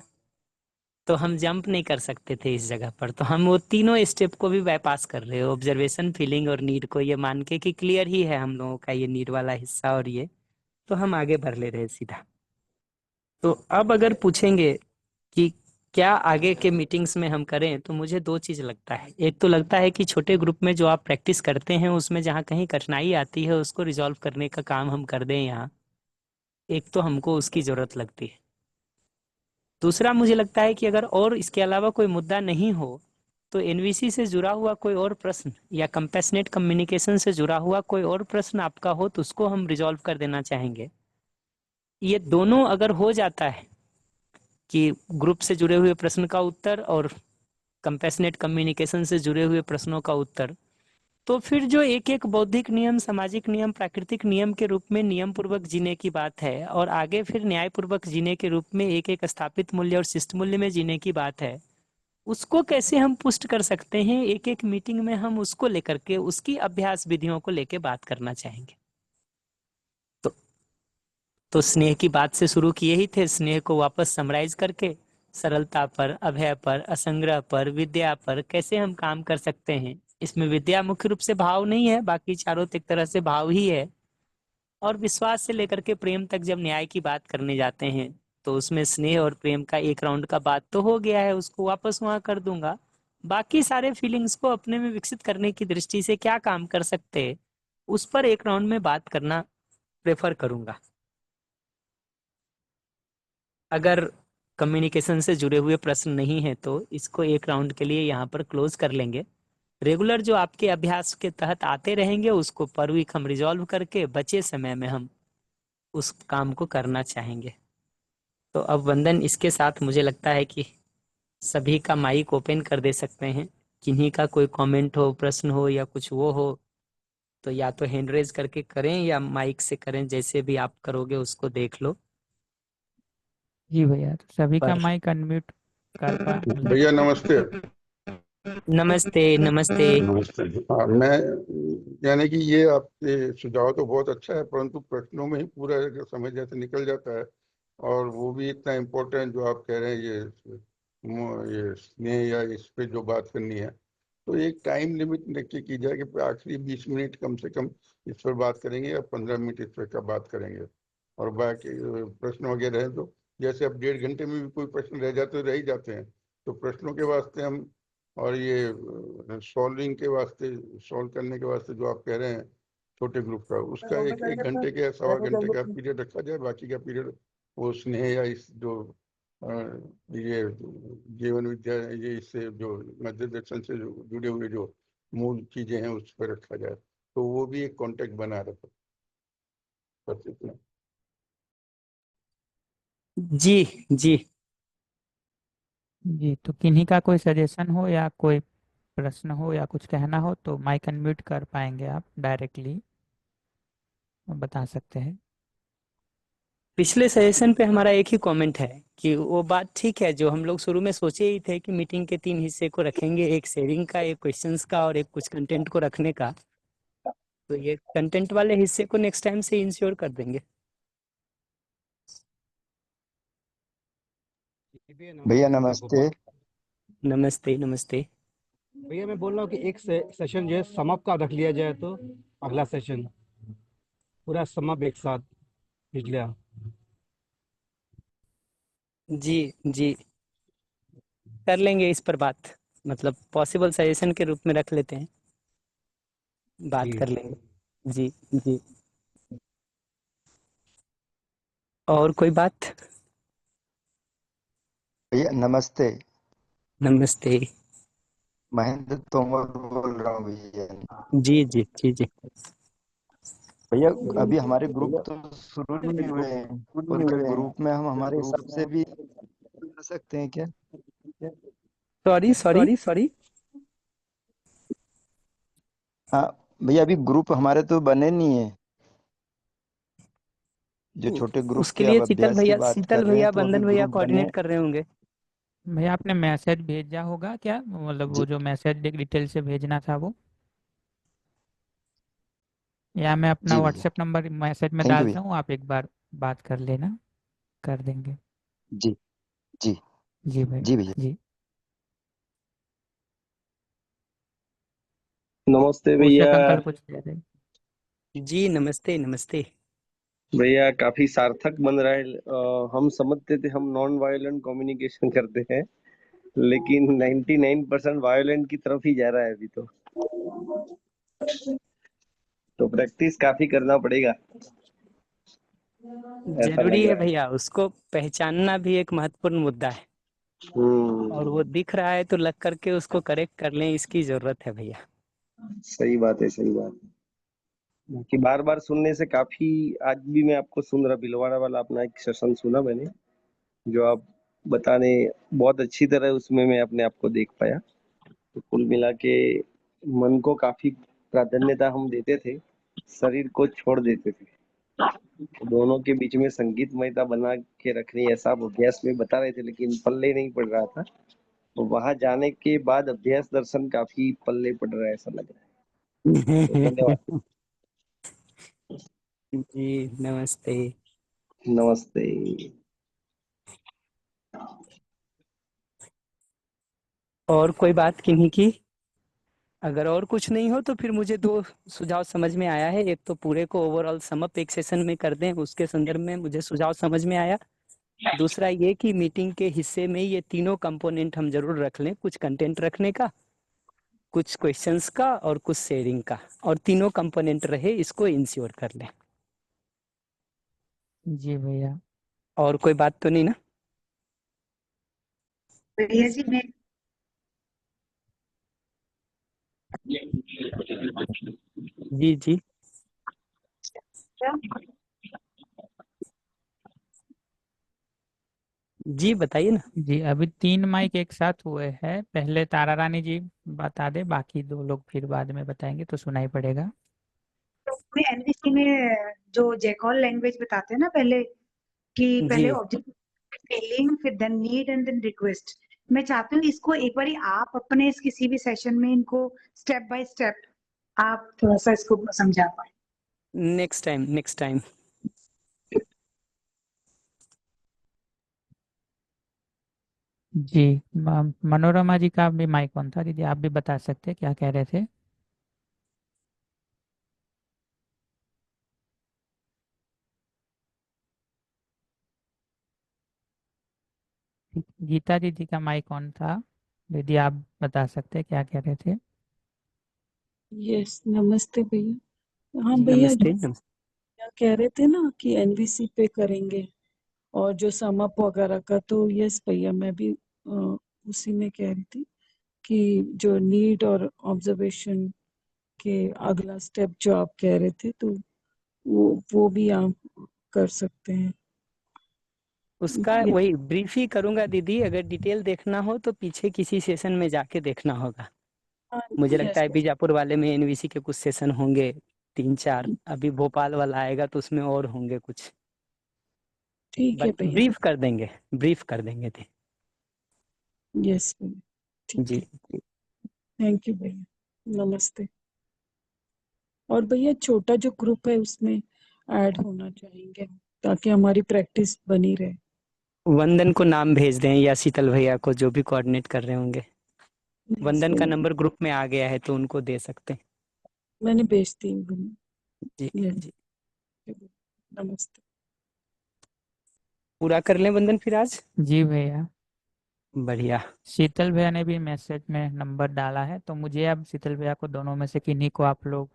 तो हम जंप नहीं कर सकते थे इस जगह पर। तो हम वो तीनों स्टेप को भी बाईपास कर रहे हो, ऑब्जर्वेशन, फीलिंग और नीड को, ये मान के कि क्लियर ही है हम लोगों का ये नीड वाला हिस्सा और ये, तो हम आगे बढ़ ले रहे हैं सीधा। तो अब अगर पूछेंगे कि क्या आगे के मीटिंग्स में हम करें, तो मुझे 2 चीज लगता है। एक तो लगता है कि छोटे ग्रुप में जो आप प्रैक्टिस करते हैं उसमें जहाँ कहीं कठिनाई आती है उसको रिजॉल्व करने का काम हम कर दें यहाँ, एक तो हमको उसकी जरूरत लगती है। दूसरा मुझे लगता है कि अगर और इसके अलावा कोई मुद्दा नहीं हो तो एनवीसी से जुड़ा हुआ कोई और प्रश्न या कंपैशनेट कम्युनिकेशन से जुड़ा हुआ कोई और प्रश्न आपका हो तो उसको हम रिजॉल्व कर देना चाहेंगे। ये दोनों अगर हो जाता है कि ग्रुप से जुड़े हुए प्रश्न का उत्तर और कंपैशनेट कम्युनिकेशन से जुड़े हुए प्रश्नों का उत्तर, तो फिर जो एक एक बौद्धिक नियम, सामाजिक नियम, प्राकृतिक नियम के रूप में नियम पूर्वक जीने की बात है, और आगे फिर न्याय पूर्वक जीने के रूप में एक एक स्थापित मूल्य और शिष्ट मूल्य में जीने की बात है, उसको कैसे हम पुष्ट कर सकते हैं, एक एक मीटिंग में हम उसको लेकर के उसकी अभ्यास विधियों को लेकर बात करना चाहेंगे। तो तो स्नेह की बात से शुरू किए ही थे, स्नेह को वापस समराइज करके सरलता पर, अभय पर, असंग्रह पर, विद्या पर कैसे हम काम कर सकते हैं। इसमें विद्या मुख्य रूप से भाव नहीं है, बाकी चारों एक तरह से भाव ही है। और विश्वास से लेकर के प्रेम तक जब न्याय की बात करने जाते हैं तो उसमें स्नेह और प्रेम का एक राउंड का बात तो हो गया है, उसको वापस वहां कर दूंगा। बाकी सारे फीलिंग्स को अपने में विकसित करने की दृष्टि से क्या काम कर सकते हैं उस पर एक राउंड में बात करना प्रेफर करूंगा। अगर कम्युनिकेशन से जुड़े हुए प्रश्न नहीं है तो इसको एक राउंड के लिए यहाँ पर क्लोज कर लेंगे। रेगुलर जो आपके अभ्यास के तहत आते रहेंगे उसको पर वीक हम रिजॉल्व करके बचे समय में हम उस काम को करना चाहेंगे। तो अब वंदन, इसके साथ मुझे लगता है कि सभी का माइक ओपन कर दे सकते हैं। किन्हीं का कोई कमेंट हो, प्रश्न हो या कुछ वो हो तो या तो हैंड रेज करके करें या माइक से करें, जैसे भी आप करोगे उसको देख लो। जी भैया, तो सभी का पर माइक अनम्यूट कर पा भैया नमस्ते। नमस्ते नमस्ते। नमस्ते। हाँ, मैं यानी कि ये आपके सुझाव तो बहुत अच्छा है, परंतु प्रश्नों में ही पूरा समय जैसे निकल जाता है, और वो भी इतना इम्पोर्टेंट जो आप कह रहे हैं, ये स्नेह या इस पे जो बात करनी है, तो एक टाइम लिमिट नक्की की जाए कि आखिरी 20 मिनट कम से कम इस पर बात करेंगे या 15 मिनट इस पर का बात करेंगे, और बाकी प्रश्न वगैरह हैं तो जैसे अब 1.5 घंटे में भी कोई प्रश्न रह जाते रह ही जाते हैं, तो प्रश्नों के वास्ते हम, और ये सॉल्विंग के वास्ते, सॉल्व करने के वास्ते जो आप कह रहे हैं छोटे ग्रुप का, उसका एक घंटे के 1.25 घंटे का पीरियड रखा जाए, बाकी का पीरियड वो स्नेह या इस जो ये जीवन विद्या, ये इससे जो मध्य दर्शन से जो जुड़े हुए जो मूल चीजें हैं उस पर रखा जाए, तो वो भी एक कांटेक्ट बना रहे। बस इतना। जी जी। जी, तो किन्हीं का कोई सजेशन हो या कोई प्रश्न हो या कुछ कहना हो तो माइक अनम्यूट कर पाएंगे आप डायरेक्टली, बता सकते हैं। पिछले सेशन पे हमारा एक ही कमेंट है कि वो बात ठीक है जो हम लोग शुरू में सोचे ही थे कि मीटिंग के 3 हिस्से को रखेंगे, एक शेयरिंग का, एक क्वेश्चंस का और एक कुछ कंटेंट को रखने का। तो ये कंटेंट वाले हिस्से को नेक्स्ट टाइम से इंश्योर कर देंगे। भैया नमस्ते। नमस्ते नमस्ते। भैया मैं बोल रहा हूँ कि एक सेशन जो है समाप्त का रख लिया जाए तो अगला सेशन। पूरा समप एक साथ खींच लिया। जी जी, कर लेंगे इस पर बात, मतलब पॉसिबल सजेशन के रूप में रख लेते हैं, बात जी कर लेंगे। जी जी। और कोई बात? भैया नमस्ते। नमस्ते। महेंद्र तोमर बोल रहा हूँ भैया। जी जी जी जी। भैया अभी हमारे ग्रुप तो शुरू नहीं हुए हैं, और क्या ग्रुप में हम हमारे हिसाब से भी कर सकते हैं क्या? Sorry sorry sorry. हाँ भैया, अभी ग्रुप हमारे तो बने नहीं है। जो छोटे ग्रुप उसके के आप लिए अभ्यास की बात कर शीतल रहे हैं, भैया तो अभी बंदन भैया ग्रुप बने। कोऑर्डिनेट कर रहे होंगे। भैया आपने मैसेज भेजा होगा क्या, मतलब वो जी जो मैसेज डिटेल से भेजना था वो, या मैं अपना जी भैया। व्हाट्सएप नंबर मैसेज में थैंक यू डालता भैया। हूँ, आप एक बार बात कर लेना, कर देंगे। जी जी जी भाई। जी भैया। जी। नमस्ते भैया। पोषक अंकल कुछ कह रहे। जी नमस्ते नमस्ते। भैया काफी सार्थक बन रहा है। हम समझते थे हम नॉन वायलेंट कम्युनिकेशन करते हैं, लेकिन 99% वायलेंट की तरफ ही जा रहा है अभी तो प्रैक्टिस काफी करना पड़ेगा, ऐसा जरूरी लग है रहा है। भैया, उसको पहचानना भी एक महत्वपूर्ण मुद्दा है, और वो दिख रहा है तो लग करके उसको करेक्ट कर लें, इसकी जरूरत है भैया। सही बात है, सही बात है कि बार बार सुनने से काफी। आज भी मैं आपको सुन रहा, भिलवाड़ा वाला अपना एक सेशन सुना मैंने, जो आप बताने बहुत अच्छी तरह, उसमें मैं अपने आप को देख पाया। तो कुल मिला के मन को काफी प्राधान्यता हम देते थे, शरीर को छोड़ देते थे। तो दोनों के बीच में संगीतमयता बना के रखनी, ऐसा आप अभ्यास में बता रहे थे, लेकिन पल्ले नहीं पड़ रहा था। तो वहां जाने के बाद अभ्यास दर्शन काफी पल्ले पड़ रहा है, ऐसा लग रहा है। तो धन्यवाद। जी नमस्ते। नमस्ते। और कोई बात किन्हीं की? अगर और कुछ नहीं हो तो फिर मुझे दो सुझाव समझ में आया है। एक तो पूरे को ओवरऑल समअप एक सेशन में कर दें, उसके संदर्भ में मुझे सुझाव समझ में आया। दूसरा ये कि मीटिंग के हिस्से में ये तीनों कंपोनेंट हम जरूर रख लें, कुछ कंटेंट रखने का, कुछ क्वेश्चंस का और कुछ शेयरिंग का, और तीनों कंपोनेंट रहे, इसको इंश्योर कर लें। जी भैया। और कोई बात तो नहीं ना? भैया जी मैं जी जी जी, बताइए ना। जी अभी 3 माइक एक साथ हुए हैं, पहले तारा रानी जी बता दे, बाकी 2 लोग फिर बाद में बताएंगे तो सुनाई पड़ेगा। में एनवीसी में जो जैकॉल लैंग्वेज बताते हैं ना, पहले कि जी पहले ऑब्जेक्ट फेलिंग, फिर then need and then request. मैं चाहती हूँ इसको एक बार आप अपने इस किसी भी सेशन में इनको स्टेप बाय स्टेप आप थोड़ा सा इसको समझा पाए। Next time, next time. जी मनोरमा जी का भी माइक ऑन था, दीदी आप भी बता सकते हैं क्या कह रहे थे। गीता दीदी का माइक ऑन था, दीदी आप बता सकते हैं क्या कह रहे थे। यस नमस्ते भैया। हाँ जी भैया, नमस्ते नमस्ते। क्या कह रहे थे ना कि एनवीसी पे करेंगे, और जो सम अप वगैरह का, तो यस भैया मैं भी उसी में कह रही थी कि जो नीड और ऑब्जर्वेशन के अगला स्टेप जो आप कह रहे थे, तो वो भी आप कर सकते हैं। उसका ये वही ब्रीफ ही करूंगा दीदी, अगर डिटेल देखना हो तो पीछे किसी सेशन में जाके देखना होगा। मुझे लगता यस है बीजापुर वाले में एनवीसी के कुछ सेशन होंगे, 3-4। अभी भोपाल वाला आएगा तो उसमें और होंगे कुछ, ठीक है बट भैया। ब्रीफ कर देंगे, ब्रीफ कर देंगे थे। यस भैया, ठीक जी है। थैंक यू भैया, नमस्ते। और भैया छोटा जो ग्रुप है उसमें ऐड होना चाहेंगे, ताकि हमारी प्रैक्टिस बनी रहे। वंदन को नाम भेज दें या शीतल भैया को, जो भी कोऑर्डिनेट कर रहे होंगे। यस वंदन का भैया, नंबर ग्रुप में आ गया है तो उनको दे सकते हैं। मैंने भेज दी भैया। जी यस जी। नमस्ते। पूरा कर लें वंदन फिर आज? जी भैया। बढ़िया। शीतल भैया ने भी मैसेज में नंबर डाला है, तो मुझे अब शीतल भैया को दोनों में से किन्हीं को आप लोग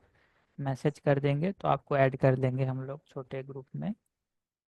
मैसेज कर देंगे तो आपको ऐड कर देंगे हम लोग छोटे ग्रुप में।